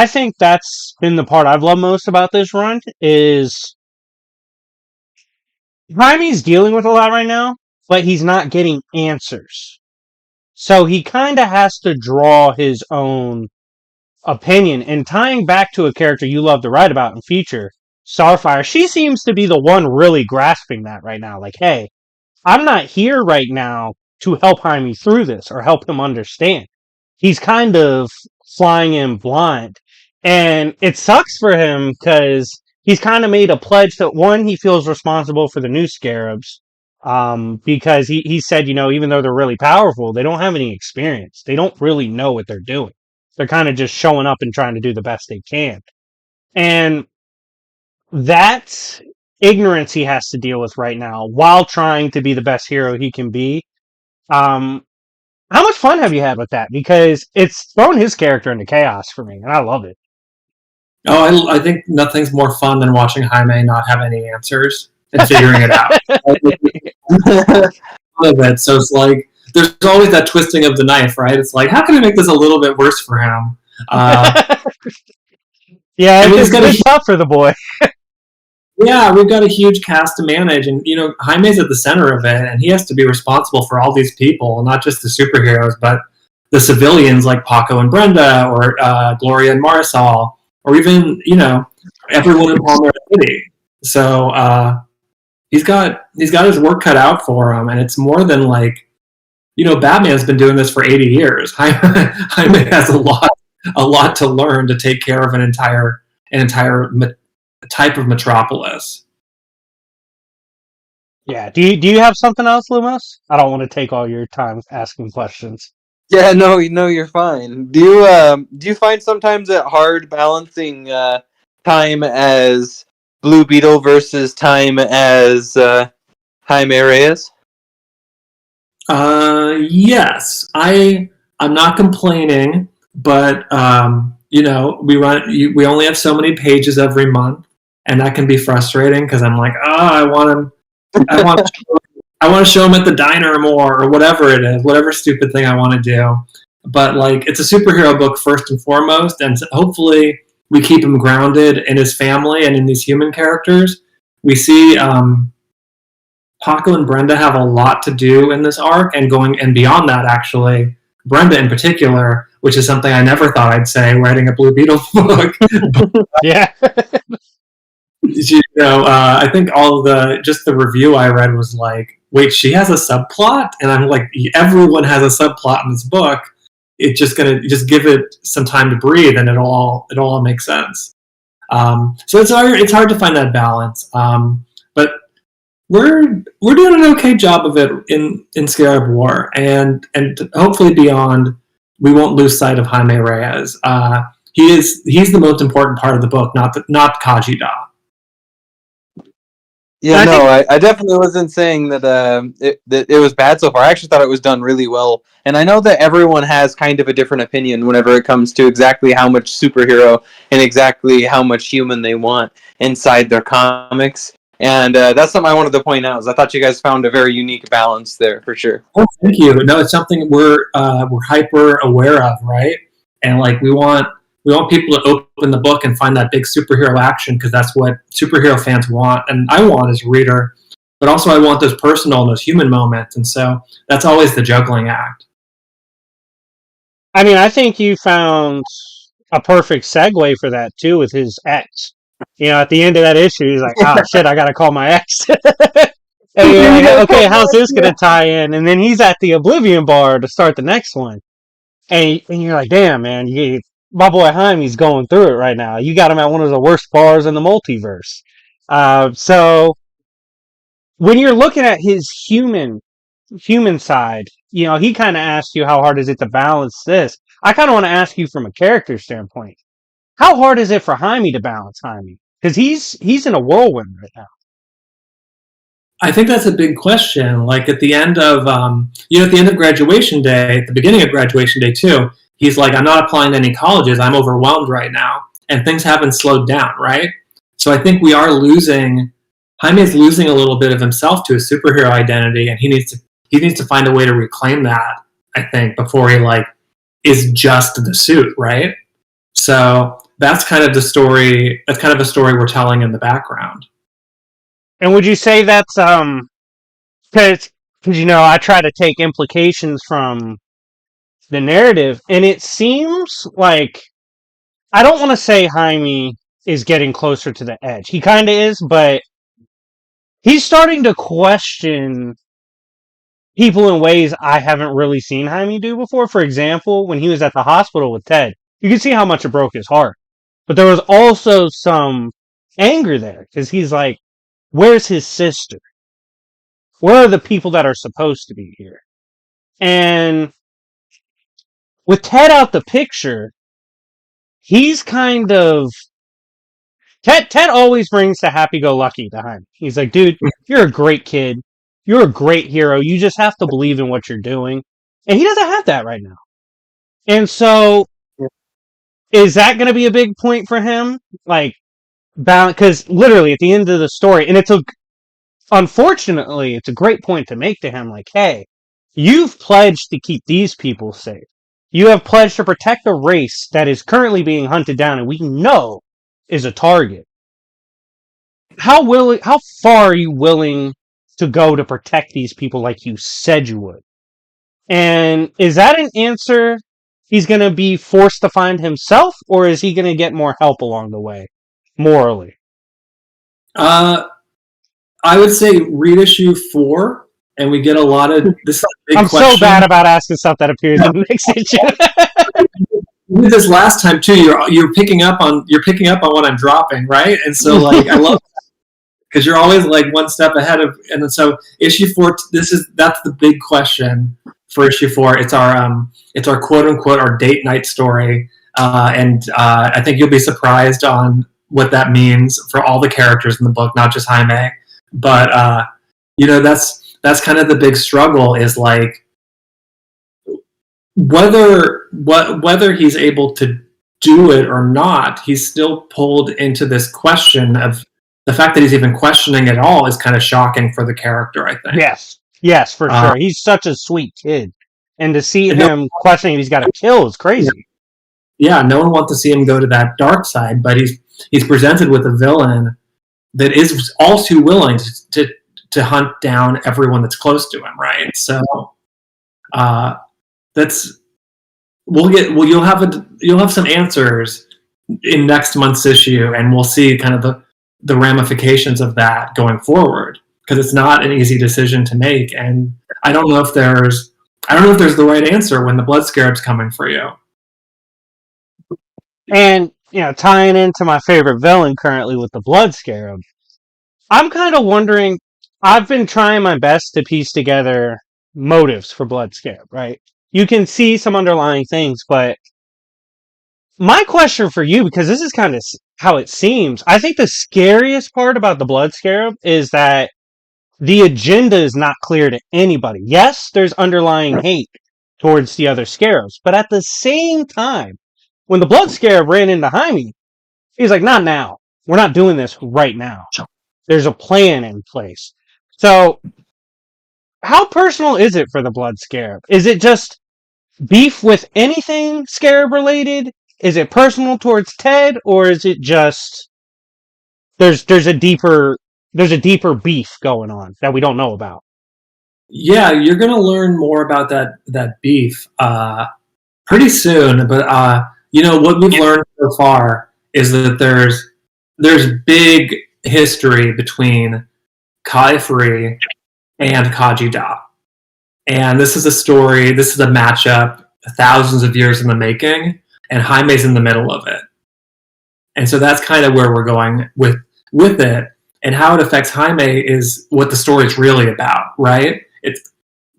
think that's been the part I've loved most about this run, is Jaime's dealing with a lot right now, but he's not getting answers. So he kind of has to draw his own opinion. And tying back to a character you love to write about in Feature, Starfire, she seems to be the one really grasping that right now. Like, hey, I'm not here right now to help Jaime through this or help him understand. He's kind of flying in blind. And it sucks for him because he's kind of made a pledge that, one, he feels responsible for the new Scarabs. Because he said, even though they're really powerful, they don't have any experience. They don't really know what they're doing. They're kind of just showing up and trying to do the best they can. And that ignorance he has to deal with right now while trying to be the best hero he can be. How much fun have you had with that? Because it's thrown his character into chaos for me, and I love it. Oh, I think nothing's more fun than watching Jaime not have any answers and figuring it out. So it's like, there's always that twisting of the knife, right? It's like, how can I make this a little bit worse for him? Yeah, it's tough for the boy. Yeah, we've got a huge cast to manage, and Jaime's at the center of it, and he has to be responsible for all these people, not just the superheroes, but the civilians like Paco and Brenda, or Gloria and Marisol, or even everyone in Palmer City. So he's got his work cut out for him, and it's more than Batman's been doing this for 80 years. Jaime has a lot to learn to take care of an entire type of metropolis. Yeah. Do you have something else, Lumos? I don't want to take all your time asking questions. Yeah, no, you're fine. Do you find sometimes it hard balancing time as Blue Beetle versus time as Jaime Reyes? Yes, I'm not complaining, but we only have so many pages every month, and that can be frustrating because I'm like, I want to show him at the diner more, or whatever it is, whatever stupid thing I want to do. But it's a superhero book first and foremost, and hopefully we keep him grounded in his family and in these human characters. We see Paco and Brenda have a lot to do in this arc, and going and beyond that, actually. Brenda in particular, which is something I never thought I'd say writing a Blue Beetle book. Yeah. I think all the review I read was like, wait, she has a subplot? And I'm like, everyone has a subplot in this book. It's just just give it some time to breathe, and it all makes sense. So it's hard to find that balance. But we're doing an okay job of it in Scarab War, and hopefully beyond, we won't lose sight of Jaime Reyes. He's the most important part of the book, not Kajida. Yeah, I definitely wasn't saying that it was bad so far. I actually thought it was done really well. And I know that everyone has kind of a different opinion whenever it comes to exactly how much superhero and exactly how much human they want inside their comics. And that's something I wanted to point out. Is I thought you guys found a very unique balance there, for sure. Oh, thank you. No, it's something we're hyper aware of, right? And like we want people to open the book and find that big superhero action, because that's what superhero fans want, and I want as a reader. But also I want those personal and those human moments, and so that's always the juggling act. I mean, I think you found a perfect segue for that too with his ex. At the end of that issue, he's like, "Oh shit, I gotta call my ex." And you're like, "Okay, how's this gonna tie in?" And then he's at the Oblivion bar to start the next one, and you're like, "Damn, man, my boy Jaime's going through it right now. You got him at one of the worst bars in the multiverse." So when you're looking at his human side, he kind of asked you how hard is it to balance this. I kind of want to ask you from a character standpoint, how hard is it for Jaime to balance Jaime? Because he's in a whirlwind right now. I think that's a big question. Like at the end of at the end of graduation day, at the beginning of graduation day too, he's like, I'm not applying to any colleges. I'm overwhelmed right now, and things haven't slowed down, right? So I think Jaime's losing a little bit of himself to his superhero identity, and he needs to find a way to reclaim that, I think, before he is just the suit, right? So that's kind of the story. That's kind of a story we're telling in the background. And would you say that's because I try to take implications from the narrative, and it seems like, I don't want to say Jaime is getting closer to the edge. He kind of is, but he's starting to question people in ways I haven't really seen Jaime do before. For example, when he was at the hospital with Ted, you can see how much it broke his heart. But there was also some anger there, because he's like, where's his sister? Where are the people that are supposed to be here? And with Ted out the picture, he's kind of... Ted always brings the happy-go-lucky to Jaime. He's like, dude, you're a great kid. You're a great hero. You just have to believe in what you're doing. And he doesn't have that right now. And so, is that going to be a big point for him? Because literally at the end of the story, and unfortunately, it's a great point to make to him, like, hey, you've pledged to keep these people safe. You have pledged to protect a race that is currently being hunted down and we know is a target. How far are you willing to go to protect these people like you said you would? And is that an answer he's going to be forced to find himself, or is he going to get more help along the way, morally? I would say read issue 4, and we get a lot of this. I'm question. So bad about asking stuff that appears in the next issue. We did this last time too. You're picking up on what I'm dropping, right? And so I love that, because you're always one step ahead of. And then so issue 4, that's the big question for issue 4. It's our quote unquote our date night story, and I think you'll be surprised on what that means for all the characters in the book, not just Jaime. But that's kind of the big struggle, is whether he's able to do it or not. He's still pulled into this question of the fact that he's even questioning it all is kind of shocking for the character, I think. Yes, for sure. He's such a sweet kid, and to see him questioning he's got to kill is crazy. Yeah, no one wants to see him go to that dark side, but he's presented with a villain that is all too willing to hunt down everyone that's close to him, right? So that's you'll have some answers in next month's issue, and we'll see kind of the ramifications of that going forward, because it's not an easy decision to make, and I don't know if there's the right answer when the blood scarab's coming for you. And, tying into my favorite villain currently with the blood scarab, I'm kind of wondering, I've been trying my best to piece together motives for blood scarab, right? You can see some underlying things, but my question for you, because this is kind of how it seems, I think the scariest part about the blood scarab is that the agenda is not clear to anybody. Yes, there's underlying hate towards the other scarabs, but at the same time, when the blood scarab ran into Jaime, he's like, not now. We're not doing this right now. There's a plan in place. So, how personal is it for the blood scarab? Is it just beef with anything scarab related? Is it personal towards Ted, or is it just there's a deeper beef going on that we don't know about? Yeah, you're gonna learn more about that beef pretty soon. But what we've learned so far is that there's big history between Kai-Free and Khaji-Da. And this is a story, this is a matchup thousands of years in the making, and Jaime's in the middle of it. And so that's kind of where we're going with it. And how it affects Jaime is what the story's really about, right?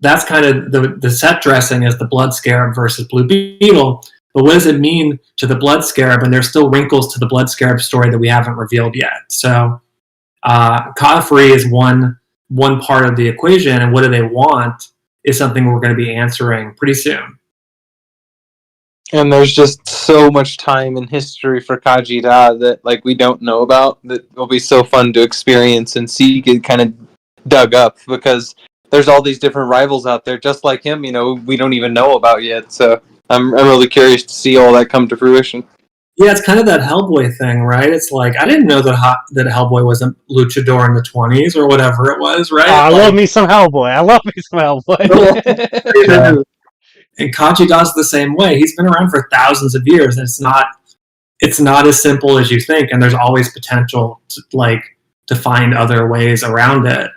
That's kind of the set dressing is the blood scarab versus Blue Beetle. But what does it mean to the blood scarab? And there's still wrinkles to the blood scarab story that we haven't revealed yet. So Kai-Free is one part of the equation, and what do they want is something we're going to be answering pretty soon. And there's just so much time in history for Khaji-Da that we don't know about, that will be so fun to experience and see get kind of dug up, because there's all these different rivals out there just like him, we don't even know about yet. So I'm really curious to see all that come to fruition. Yeah, it's kind of that Hellboy thing, right? It's like, I didn't know that Hellboy was a luchador in the 20s or whatever it was, right? I love me some Hellboy. Yeah. And Khaji-Da's the same way. He's been around for thousands of years, and it's not as simple as you think, and there's always potential to find other ways around it.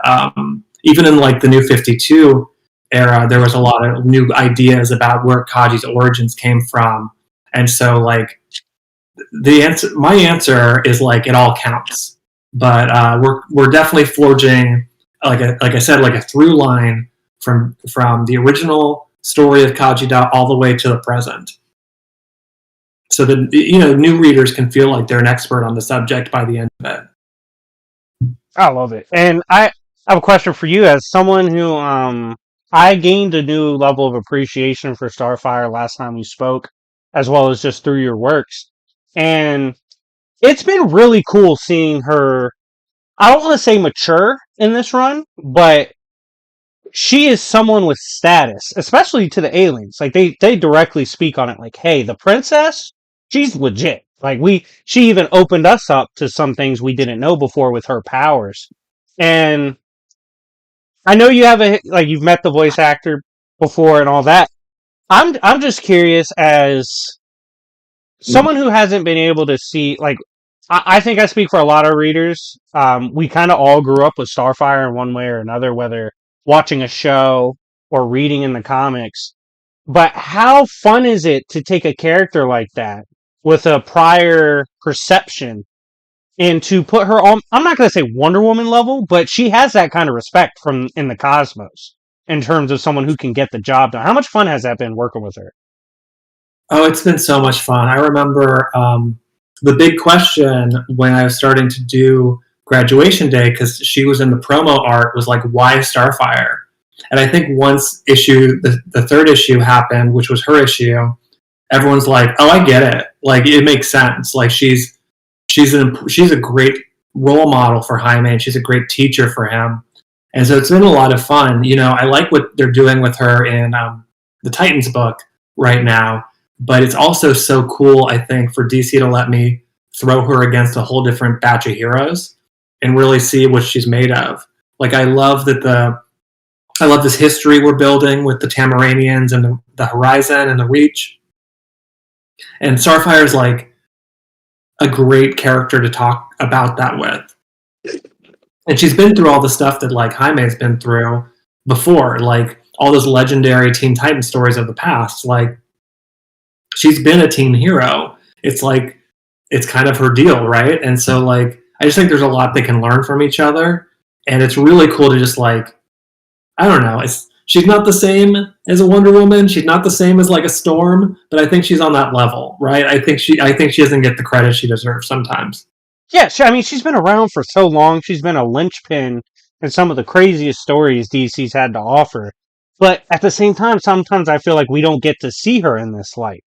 Even in the New 52 era, there was a lot of new ideas about where Kaji's origins came from. And so my answer is it all counts. But we're definitely forging, like I said, a through line from the original story of Khaji-Da all the way to the present, so that new readers can feel like they're an expert on the subject by the end of it. I love it. And I have a question for you, as someone who I gained a new level of appreciation for Starfire last time we spoke, as well as just through your works. And it's been really cool seeing her, I don't want to say mature in this run, but she is someone with status, especially to the aliens. They directly speak on it, hey, the princess, she's legit. She even opened us up to some things we didn't know before with her powers. And I know you have you've met the voice actor before and all that. I'm just curious, as someone who hasn't been able to see, I think I speak for a lot of readers. We kind of all grew up with Starfire in one way or another, whether watching a show or reading in the comics. But how fun is it to take a character like that with a prior perception and to put her on, I'm not going to say Wonder Woman level, but she has that kind of respect from in the cosmos in terms of someone who can get the job done. How much fun has that been working with her? Oh, it's been so much fun. I remember the big question when I was starting to do Graduation Day, because she was in the promo art, was why Starfire? And I think once the third issue happened, which was her issue, everyone's like, oh, I get it. It makes sense. She's a great role model for Jaime, and she's a great teacher for him. And so it's been a lot of fun. I like what they're doing with her in the Titans book right now, but it's also so cool, I think, for DC to let me throw her against a whole different batch of heroes and really see what she's made of. I love this history we're building with the Tamaranians and the Horizon and the Reach. And Starfire's like a great character to talk about that with. And she's been through all the stuff that like Jaime's been through before, like all those legendary Teen Titan stories of the past. Like she's been a teen hero. It's like it's kind of her deal, right? And so like I just think there's a lot they can learn from each other, and it's really cool to just like I don't know. She's not the same as a Wonder Woman. She's not the same as like a Storm, but I think she's on that level, right? I think she doesn't get the credit she deserves sometimes. Yeah, I mean, she's been around for so long. She's been a linchpin in some of the craziest stories DC's had to offer. But at the same time, sometimes I feel like we don't get to see her in this light.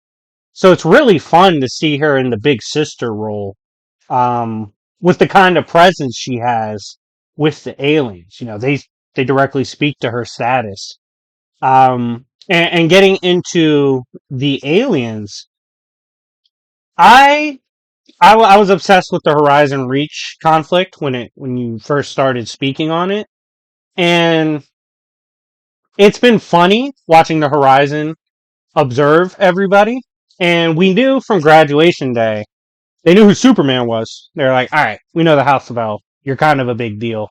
So it's really fun to see her in the big sister role, with the kind of presence she has with the aliens. You know, they directly speak to her status. And getting into the aliens, I was obsessed with the Horizon Reach conflict when you first started speaking on it, and it's been funny watching the Horizon observe everybody. And we knew from graduation day, they knew who Superman was. They're like, all right, we know the House of L. You're kind of a big deal.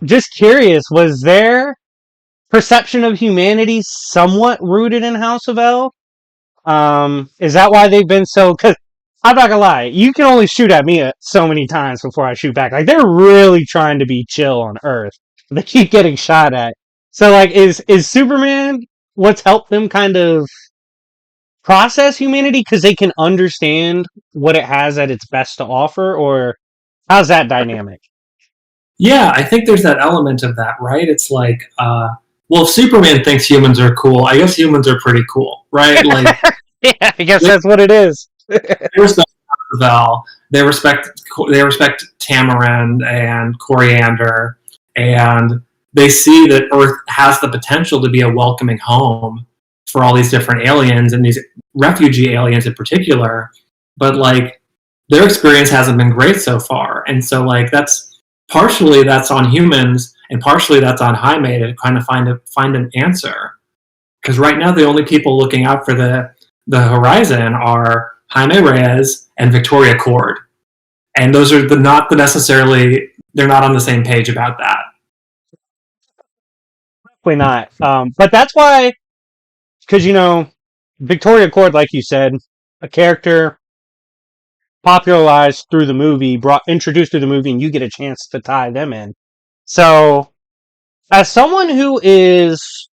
Just curious, was their perception of humanity somewhat rooted in House of L? Is that why they've been so? Because I'm not gonna lie, you can only shoot at me so many times before I shoot back. Like they're really trying to be chill on Earth. They keep getting shot at. So like, is Superman what's helped them kind of process humanity because they can understand what it has at its best to offer, or how's that dynamic? Yeah, I think there's that element of that, right? It's like, well, if Superman thinks humans are cool, I guess humans are pretty cool, right? Like, Yeah, I guess that's what it is. they respect Val, they respect tamarind and coriander, and they see that Earth has the potential to be a welcoming home for all these different aliens and these refugee aliens in particular. But like, their experience hasn't been great so far, and so like that's partially that's on humans, and partially that's on Jaime to kind of find an answer. Because right now, the only people looking out for the Horizon are Jaime Reyes and Victoria Cord, and those are not necessarily they're not on the same page about that. Probably not. But that's why, because Victoria Cord, like you said, a character popularized through the movie, introduced through the movie, and you get a chance to tie them in. So, as someone who is,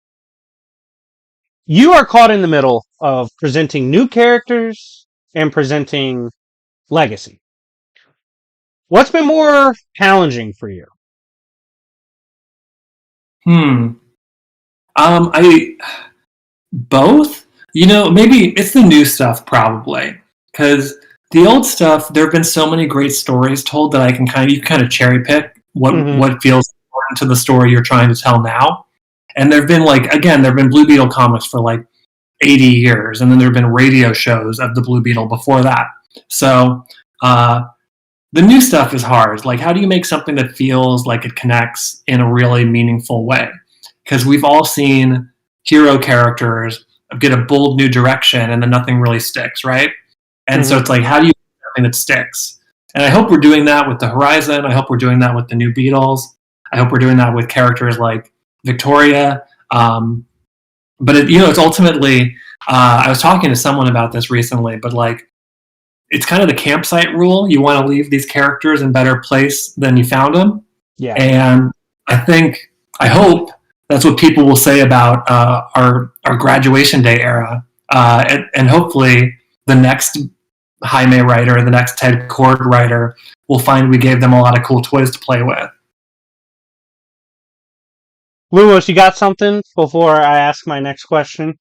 you are caught in the middle of presenting new characters and presenting legacy. What's been more challenging for you? I both. Maybe it's the new stuff probably, because the old stuff there have been so many great stories told that you can kind of cherry pick what feels important to the story you're trying to tell now. And there've been Blue Beetle comics for like 80 years, and then there've been radio shows of the Blue Beetle before that. So the new stuff is hard. Like, how do you make something that feels like it connects in a really meaningful way? Because we've all seen hero characters get a bold new direction and then nothing really sticks, right? And so it's like, how do you make something that sticks? And I hope we're doing that with the Horizon. I hope we're doing that with the new Beatles. I hope we're doing that with characters like Victoria. But it's ultimately, I was talking to someone about this recently, but like, it's kind of the campsite rule. You want to leave these characters in better place than you found them. Yeah. And I hope that's what people will say about our graduation day era. And hopefully the next Jaime writer, the next Ted Cord writer will find we gave them a lot of cool toys to play with. Lumos, you got something before I ask my next question?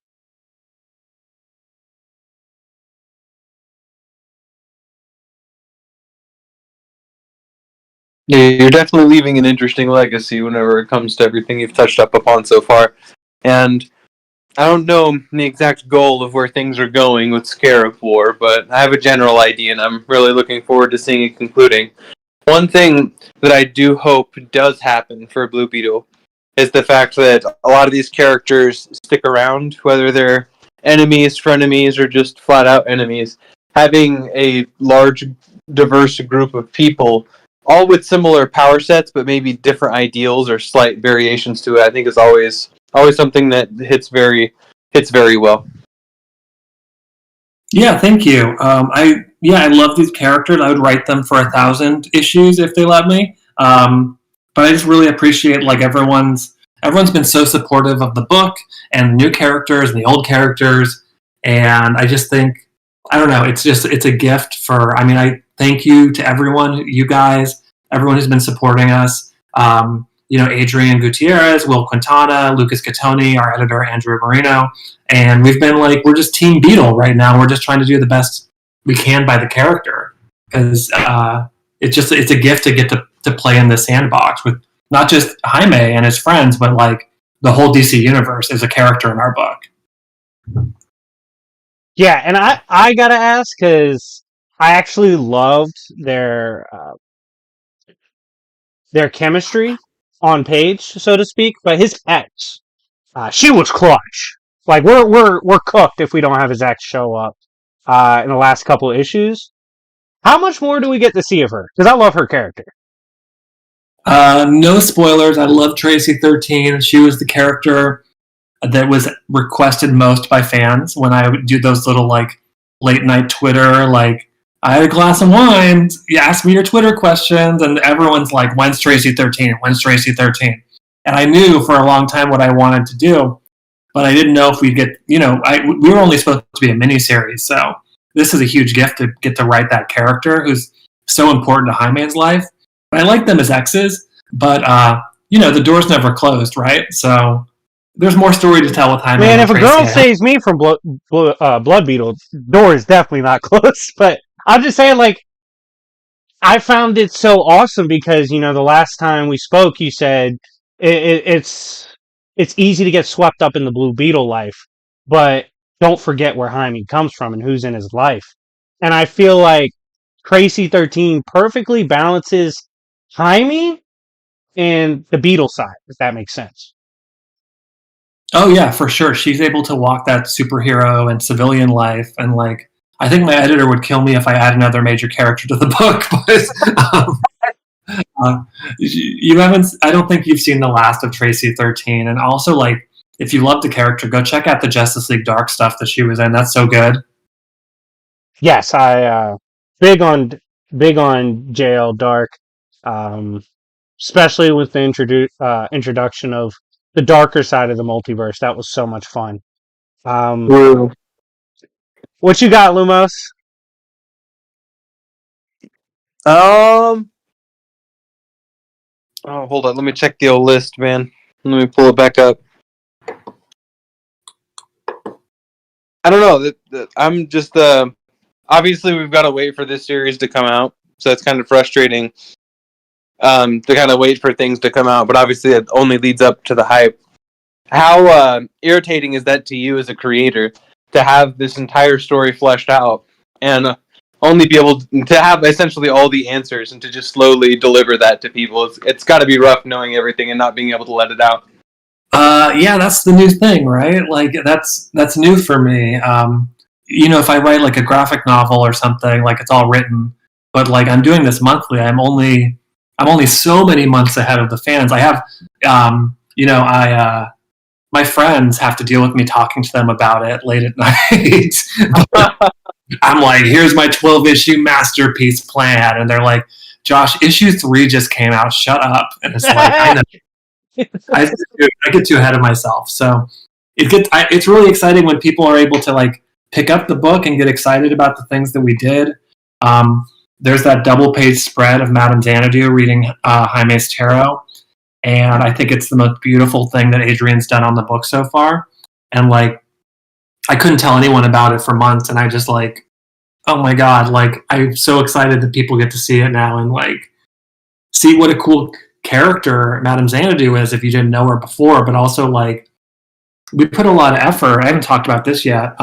Yeah, you're definitely leaving an interesting legacy whenever it comes to everything you've touched up upon so far. And I don't know the exact goal of where things are going with Scarab War, but I have a general idea, and I'm really looking forward to seeing it concluding. One thing that I do hope does happen for Blue Beetle is the fact that a lot of these characters stick around, whether they're enemies, frenemies, or just flat out enemies. Having a large, diverse group of people, all with similar power sets, but maybe different ideals or slight variations to it, I think is always something that hits very well. Yeah, thank you. I love these characters. I would write them for 1,000 issues if they let me. But I just really appreciate like everyone's been so supportive of the book and new characters and the old characters, and I just think I don't know. It's a gift for. I mean, I thank you to everyone, you guys, everyone who's been supporting us. Adrian Gutierrez, Will Quintana, Lucas Catoni, our editor Andrew Marino, and we're just Team Beetle right now. We're just trying to do the best we can by the character because it's a gift to get to play in the sandbox with not just Jaime and his friends, but like the whole DC universe is a character in our book. Yeah, and I gotta ask because I actually loved their chemistry on page, so to speak. But his ex, she was clutch. Like we're cooked if we don't have his ex show up in the last couple of issues. How much more do we get to see of her? Because I love her character. No spoilers. I love Tracy 13. She was the character that was requested most by fans when I would do those little like late night Twitter like I had a glass of wine. You ask me your Twitter questions, and everyone's like, "When's Tracy 13? When's Tracy 13?" And I knew for a long time what I wanted to do, but I didn't know if we'd get. We were only supposed to be a miniseries, so this is a huge gift to get to write that character who's so important to Jaime's life. I like them as exes, but the door's never closed, right? So there's more story to tell with Jaime. Man, if a girl saves me from Blood Beetle, door is definitely not closed. But I'm just saying, like, I found it so awesome because the last time we spoke, you said it's easy to get swept up in the Blue Beetle life, but don't forget where Jaime comes from and who's in his life. And I feel like Tracy 13 perfectly balances Jaime and the Beetle side, if that makes sense. Oh yeah, for sure. She's able to walk that superhero and civilian life, and like I think my editor would kill me if I add another major character to the book. But you haven't. I don't think you've seen the last of Tracy 13, and also like if you love the character, go check out the Justice League Dark stuff that she was in. That's so good. Yes, I big on JL Dark, especially with the introduction of the darker side of the multiverse. That was so much fun. What you got, Lumos? Oh, hold on. Let me check the old list, man. Let me pull it back up. I don't know. I'm just obviously we've got to wait for this series to come out, so it's kind of frustrating to kind of wait for things to come out. But obviously, it only leads up to the hype. How irritating is that to you as a creator to have this entire story fleshed out and only be able to have essentially all the answers and to just slowly deliver that to people? It's got to be rough knowing everything and not being able to let it out. Yeah, that's the new thing, right? Like that's new for me. If I write like a graphic novel or something, like it's all written, but like I'm doing this monthly, I'm only so many months ahead of the fans. I have, my friends have to deal with me talking to them about it late at night. I'm like, here's my 12-issue masterpiece plan, and they're like, Josh, issue 3 just came out. Shut up. And it's like, I know. I get too ahead of myself. So it's really exciting when people are able to like pick up the book and get excited about the things that we did. There's that double-page spread of Madame Xanadu reading Jaime's tarot, and I think it's the most beautiful thing that Adrian's done on the book so far. And like, I couldn't tell anyone about it for months, and I just like, oh my god, like I'm so excited that people get to see it now and like see what a cool character Madame Xanadu is if you didn't know her before. But also like we put a lot of effort. I haven't talked about this yet.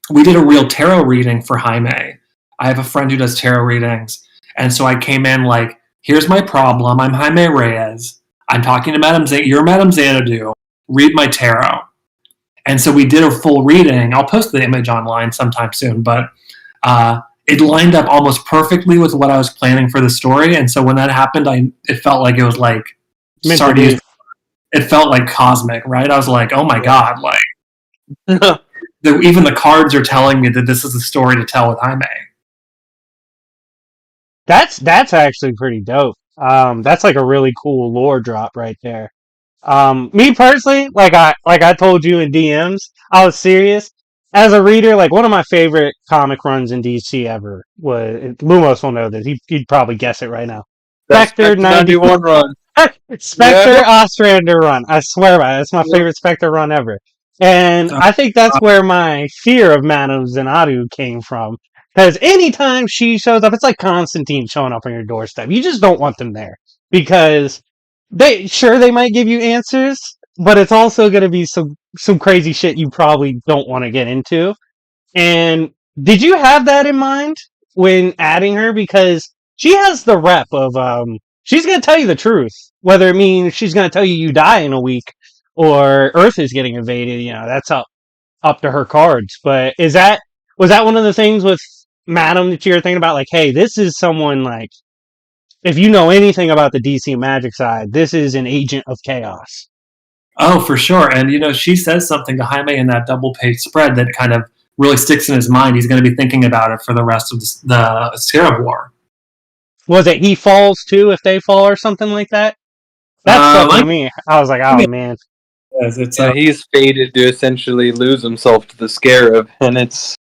We did a real tarot reading for Jaime. I have a friend who does tarot readings, and so I came in like, here's my problem. I'm Jaime Reyes. I'm talking to You're Madame Xanadu. Read my tarot. And so we did a full reading. I'll post the image online sometime soon, but it lined up almost perfectly with what I was planning for the story. And so when that happened, it felt like it was like, it felt like cosmic, right? I was like, oh my God, like even the cards are telling me that this is the story to tell with Jaime. That's actually pretty dope. That's like a really cool lore drop right there. Me personally, like I told you in DMs, I was serious. As a reader, like one of my favorite comic runs in DC ever was Lumos will know this. He'd probably guess it right now. Spectre 91 run. Spectre Ostrander run. I swear by it. It's my favorite Spectre run ever. And I think that's where my fear of Madame Zenatu came from. Because anytime she shows up, it's like Constantine showing up on your doorstep. You just don't want them there. Because they might give you answers, but it's also going to be some crazy shit you probably don't want to get into. And did you have that in mind when adding her? Because she has the rep of she's going to tell you the truth, whether it means she's going to tell you die in a week or Earth is getting invaded. You know, that's up to her cards. But was that one of the things with Madam that you were thinking about? Like, hey, this is someone like, if you know anything about the DC Magic side, this is an agent of chaos. Oh, for sure. And, she says something to Jaime in that double-page spread that kind of really sticks in his mind. He's going to be thinking about it for the rest of the Scarab War. Was it he falls too if they fall or something like that? That's stuck to me. I was like, oh, man. He's fated to essentially lose himself to the Scarab, and it's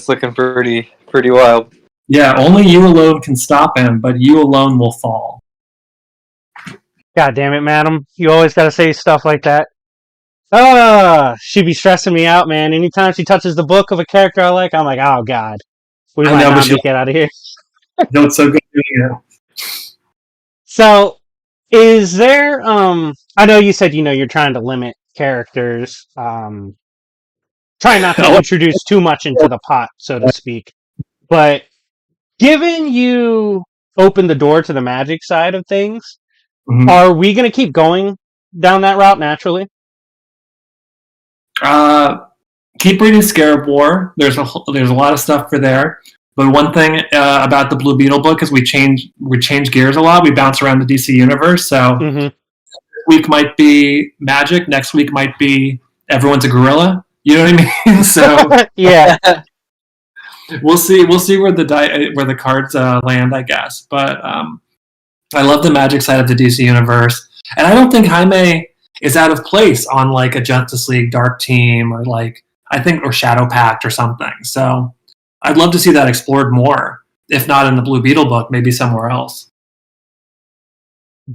looking pretty wild. Yeah, only you alone can stop him, but you alone will fall. God damn it, Madam. You always gotta say stuff like that. She'd be stressing me out, man. Anytime she touches the book of a character I like, I'm like, oh God. We might not get out of here. No, it's so good doing it. So, is there, I know you said, you're trying to limit characters, trying not to introduce too much into the pot, so to speak. But, given you opened the door to the magic side of things, are we going to keep going down that route naturally? Keep reading Scarab War. There's a lot of stuff for there. But one thing about the Blue Beetle book is we change gears a lot. We bounce around the DC universe. So this week might be magic. Next week might be everyone's a gorilla. You know what I mean? So yeah. We'll see where the cards land, I guess. But I love the magic side of the DC universe, and I don't think Jaime is out of place on like a Justice League Dark Team or or Shadow Pact or something. So I'd love to see that explored more. If not in the Blue Beetle book, maybe somewhere else.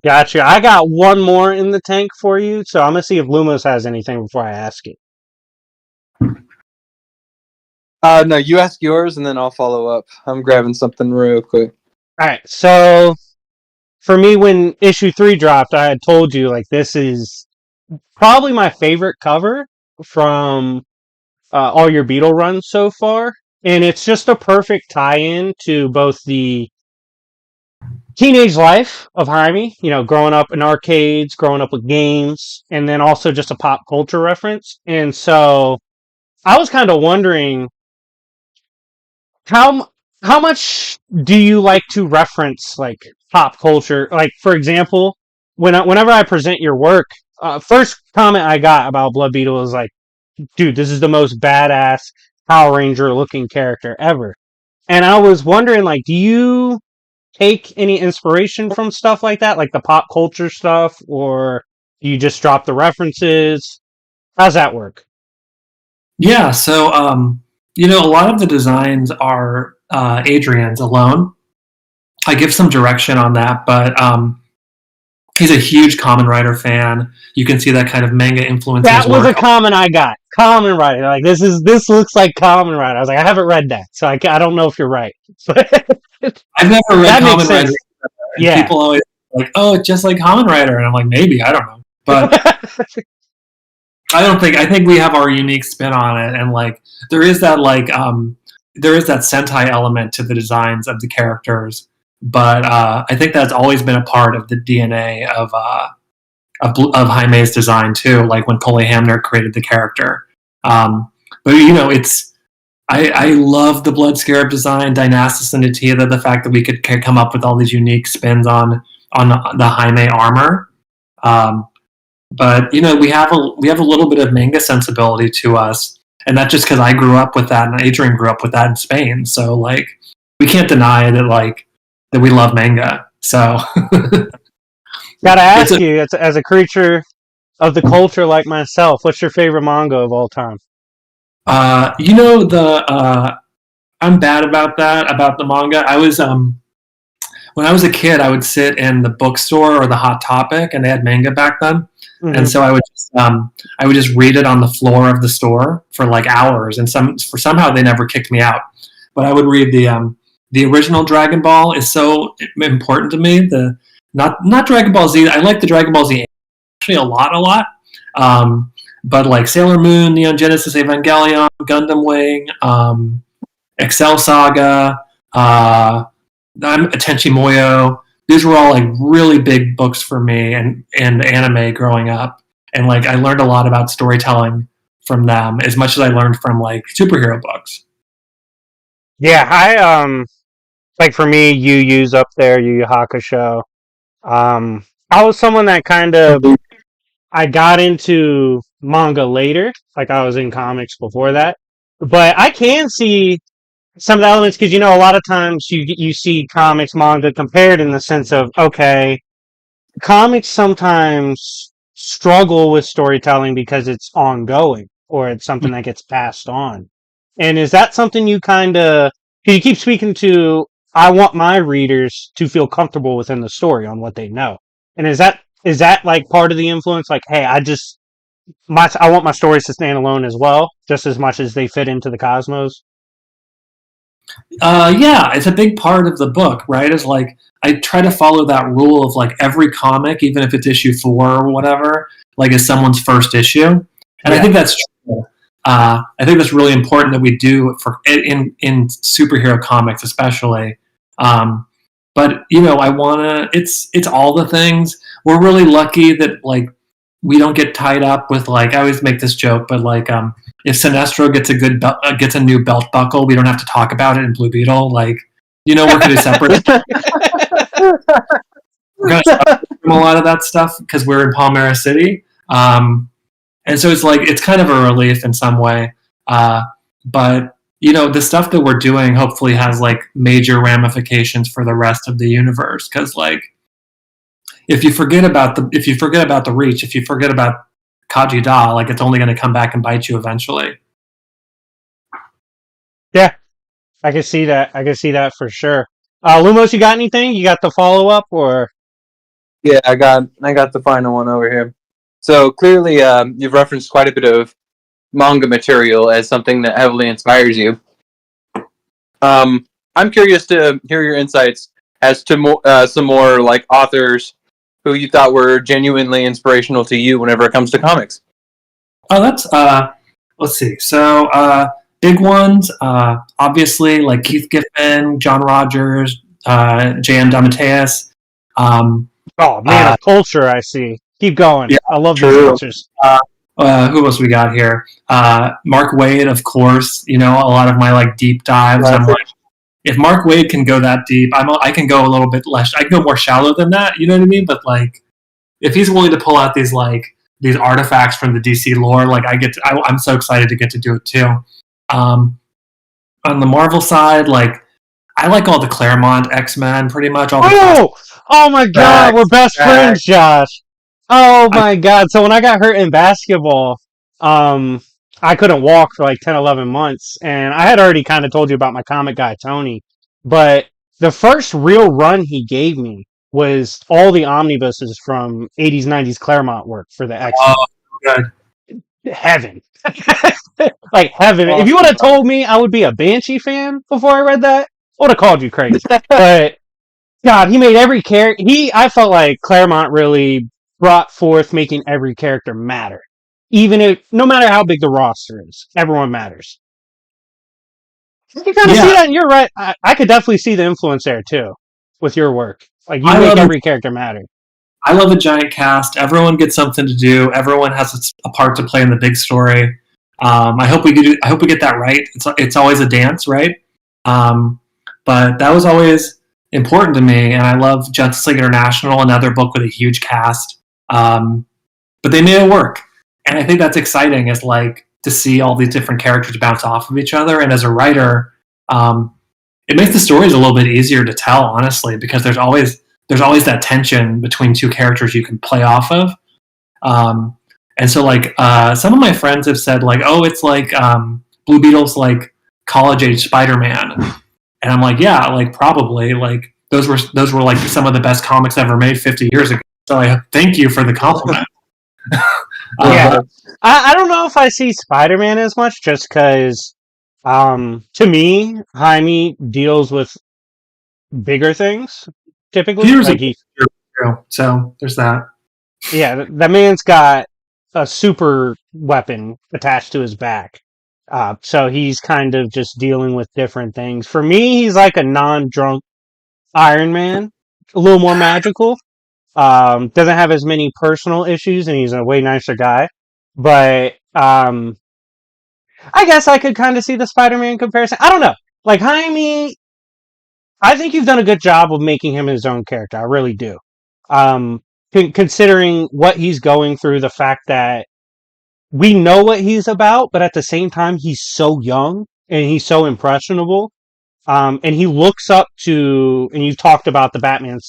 Gotcha. I got one more in the tank for you, so I'm gonna see if Lumos has anything before I ask it. No, you ask yours, and then I'll follow up. I'm grabbing something real quick. All right, so for me, when issue 3 dropped, I had told you, like, this is probably my favorite cover from all your Beetle runs so far, and it's just a perfect tie-in to both the teenage life of Jaime, growing up in arcades, growing up with games, and then also just a pop culture reference. And so I was kind of wondering, how much do you like to reference like pop culture? Like, for example, whenever I present your work, first comment I got about Blood Beetle is like, dude, this is the most badass Power Ranger looking character ever. And I was wondering, like, do you take any inspiration from stuff like that, like the pop culture stuff, or do you just drop the references? How's that work? Yeah, so a lot of the designs are Adrian's alone. I give some direction on that, but he's a huge Kamen Rider fan. You can see that kind of manga influence. That was a comment I got. Kamen Rider. Like, this looks like Kamen Rider. I was like, I haven't read that, so I don't know if you're right. I've never read Kamen Rider. Yeah. People always like, oh, it's just like Kamen Rider, and I'm like, maybe, I don't know, but. I think we have our unique spin on it, and like there is that Sentai element to the designs of the characters, but I think that's always been a part of the DNA of Jaime's design too, like when Coley Hamner created the character. But it's I love the Blood Scarab design, Dynastis and Natita, the fact that we could come up with all these unique spins on the Jaime armor. But we have a little bit of manga sensibility to us, and that's just because I grew up with that, and Adrian grew up with that in Spain. So like, we can't deny that we love manga. So, gotta ask you, as a creature of the culture like myself, what's your favorite manga of all time? I'm bad about that, about the manga. I was when I was a kid, I would sit in the bookstore or the Hot Topic, and they had manga back then. Mm-hmm. And so I would just read it on the floor of the store for like hours, and somehow they never kicked me out. But I would read the original Dragon Ball is so important to me. The not Dragon Ball Z. I like the Dragon Ball Z actually a lot. But like Sailor Moon, Neon Genesis Evangelion, Gundam Wing, Excel Saga, Tenchi Muyo. These were all like really big books for me and anime growing up. And like I learned a lot about storytelling from them as much as I learned from like superhero books. Yeah, I like for me, Yu Yu's up there, Yu Yu Hakusho. I was someone that kind of I got into manga later, like I was in comics before that. But I can see some of the elements because a lot of times you see comics, manga compared in the sense of, okay, comics sometimes struggle with storytelling because it's ongoing or it's something that gets passed on. And is that something you kind of, you keep speaking to, I want my readers to feel comfortable within the story on what they know. And is that like part of the influence? Like, hey, I want my stories to stand alone as well, just as much as they fit into the cosmos. Yeah, it's a big part of the book, right? Is like I try to follow that rule of like every comic, even if it's issue 4 or whatever, like is someone's first issue, and yeah. I think that's true. I think that's really important that we do for in superhero comics, especially. But I wanna. It's all the things. We're really lucky that like we don't get tied up with like I always make this joke, but like if Sinestro gets a new belt buckle, we don't have to talk about it in Blue Beetle. Like we're going to separate. We're going to separate from a lot of that stuff because we're in Palmyra City, and so it's like it's kind of a relief in some way. But the stuff that we're doing hopefully has like major ramifications for the rest of the universe because like. If you forget about the reach, if you forget about Kaji Da, like it's only going to come back and bite you eventually. Yeah, I can see that. I can see that for sure. Lumos, you got anything? You got the follow up or? Yeah, I got the final one over here. So clearly, you've referenced quite a bit of manga material as something that heavily inspires you. I'm curious to hear your insights as to some more like authors who you thought were genuinely inspirational to you whenever it comes to comics. Oh, that's let's see. So big ones, obviously like Keith Giffen, John Rogers, J.M. DeMatteis. Oh man, of culture! I see. Keep going. Yeah, I love these answers. Who else we got here? Mark Waid, of course. A lot of my like deep dives. I'm like, if Mark Waid can go that deep, I can go a little bit less. I can go more shallow than that. You know what I mean? But like, if he's willing to pull out these artifacts from the DC lore, like I'm so excited to get to do it too. On the Marvel side, like I like all the Claremont X-Men, pretty much. Oh my God, we're best friends, Josh. Oh my God. So when I got hurt in basketball, I couldn't walk for like 10, 11 months, and I had already kind of told you about my comic guy, Tony, but the first real run he gave me was all the omnibuses from 80s, 90s Claremont work for the X-Men. Oh, good. Heaven. Like heaven. If you would have told me I would be a Banshee fan before I read that, I would have called you crazy. But, God, he made every character... I felt like Claremont really brought forth making every character matter. Even if, no matter how big the roster is, everyone matters. You kind of see that, and you're right. I could definitely see the influence there, too, with your work. Like, you make every character matter. I love a giant cast. Everyone gets something to do. Everyone has a part to play in the big story. I hope we get that right. It's always a dance, right? But that was always important to me, and I love Justice League International, another book with a huge cast. But they made it work, and I think that's exciting. Is like to see all these different characters bounce off of each other, and as a writer, it makes the stories a little bit easier to tell, honestly, because there's always that tension between two characters you can play off of. And so, like, some of my friends have said, like, oh, it's like Blue Beetle's like college age Spider-Man, and I'm like, yeah, like probably, like those were like some of the best comics ever made 50 years ago. So I thank you for the compliment. Yeah, I don't know if I see Spider-Man as much, just because to me, Jaime deals with bigger things typically. Peter's Like a hero, so there's that. yeah, that man's got a super weapon attached to his back. So he's kind of just dealing with different things. For me, he's like a non-drunk Iron Man, a little more magical. Doesn't have as many personal issues, and he's a way nicer guy. But I guess I could kind of see the Spider-Man comparison. I don't know. Like Jaime, I think you've done a good job of making him his own character. I really do. Considering what he's going through, the fact that we know what he's about, but at the same time, he's so young and he's so impressionable. And he looks up to, and you've talked about the Batman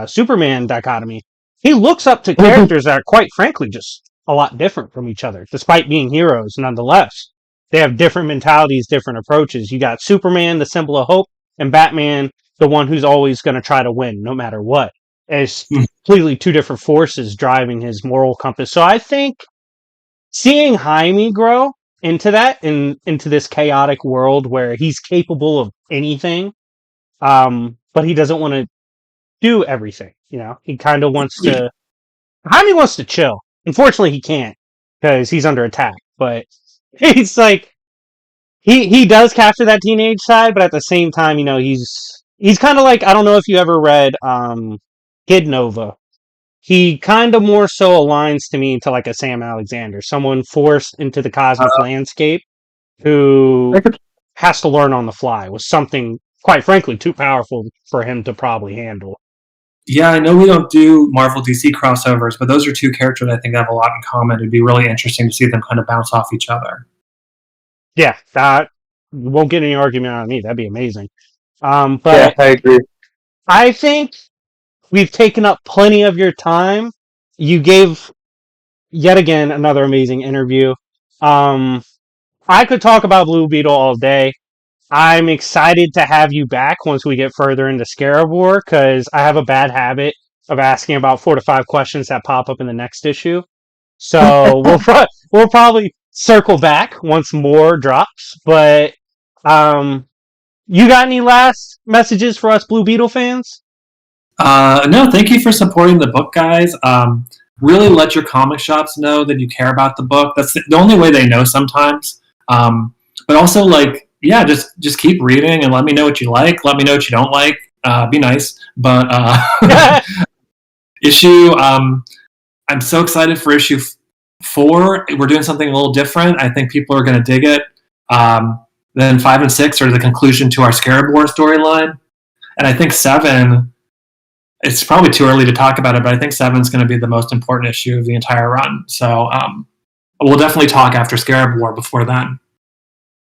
Superman dichotomy. He looks up to characters that are, quite frankly, just a lot different from each other, despite being heroes nonetheless. They have different mentalities, different approaches. You got Superman, the symbol of hope, and Batman, the one who's always going to try to win, no matter what. It's completely two different forces driving his moral compass. So I think seeing Jaime grow into that, into this chaotic world where he's capable of anything, but he doesn't want to do everything. You know, he kind of wants to. Jaime wants to chill. Unfortunately, he can't because he's under attack. But he's like he does capture that teenage side, but at the same time, you know, he's kind of like, I don't know if you ever read Kid Nova. He kind of more so aligns to me to like a Sam Alexander, someone forced into the cosmic landscape who has to learn on the fly, with something, quite frankly, too powerful for him to probably handle. Yeah, I know we don't do Marvel DC crossovers, but those are two characters I think have a lot in common. It'd be really interesting to see them kind of bounce off each other. Yeah, that won't get any argument out of me. That'd be amazing. But yeah, I agree. I think we've taken up plenty of your time. You gave yet again another amazing interview. I could talk about Blue Beetle all day. I'm excited to have you back once we get further into Scarab War, because I have a bad habit of asking about 4 to 5 questions that pop up in the next issue. So we'll probably circle back once more drops. But you got any last messages for us Blue Beetle fans? No, thank you for supporting the book, guys. Really let your comic shops know that you care about the book. That's the only way they know sometimes. But also, like, yeah, just keep reading and let me know what you like. Let me know what you don't like. Be nice. But issue, I'm so excited for issue 4. We're doing something a little different. I think people are going to dig it. Then 5 and 6 are the conclusion to our Scarab War storyline. And I think 7, it's probably too early to talk about it, but I think 7 is going to be the most important issue of the entire run. So we'll definitely talk after Scarab War before then.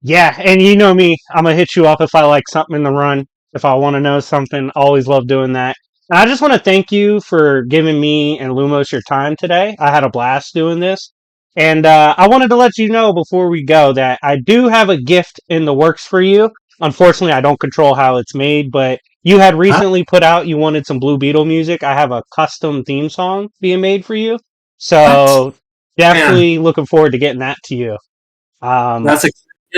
Yeah, and you know me, I'm going to hit you up if I like something in the run. If I want to know something, I always love doing that. And I just want to thank you for giving me and Lumos your time today. I had a blast doing this. And I wanted to let you know before we go that I do have a gift in the works for you. Unfortunately, I don't control how it's made, but you had recently put out, you wanted some Blue Beetle music. I have a custom theme song being made for you. So definitely looking forward to getting that to you.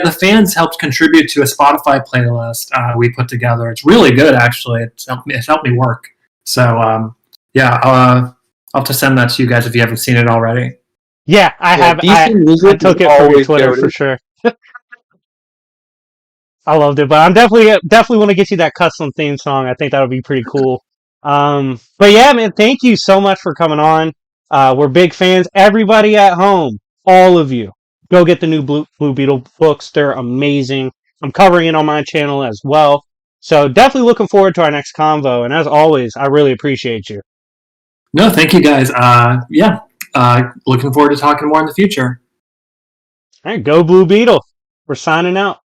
The fans helped contribute to a Spotify playlist we put together. It's really good, actually. It's helped me work. So, I'll have to send that to you guys if you haven't seen it already. Yeah, I have. I took it from your Twitter for sure. I loved it, but I'm definitely want to get you that custom theme song. I think that would be pretty cool. But yeah, man, thank you so much for coming on. We're big fans. Everybody at home, all of you, go get the new Blue Beetle books. They're amazing. I'm covering it on my channel as well. So definitely looking forward to our next convo. And as always, I really appreciate you. No, thank you guys. Looking forward to talking more in the future. All right, go Blue Beetle. We're signing out.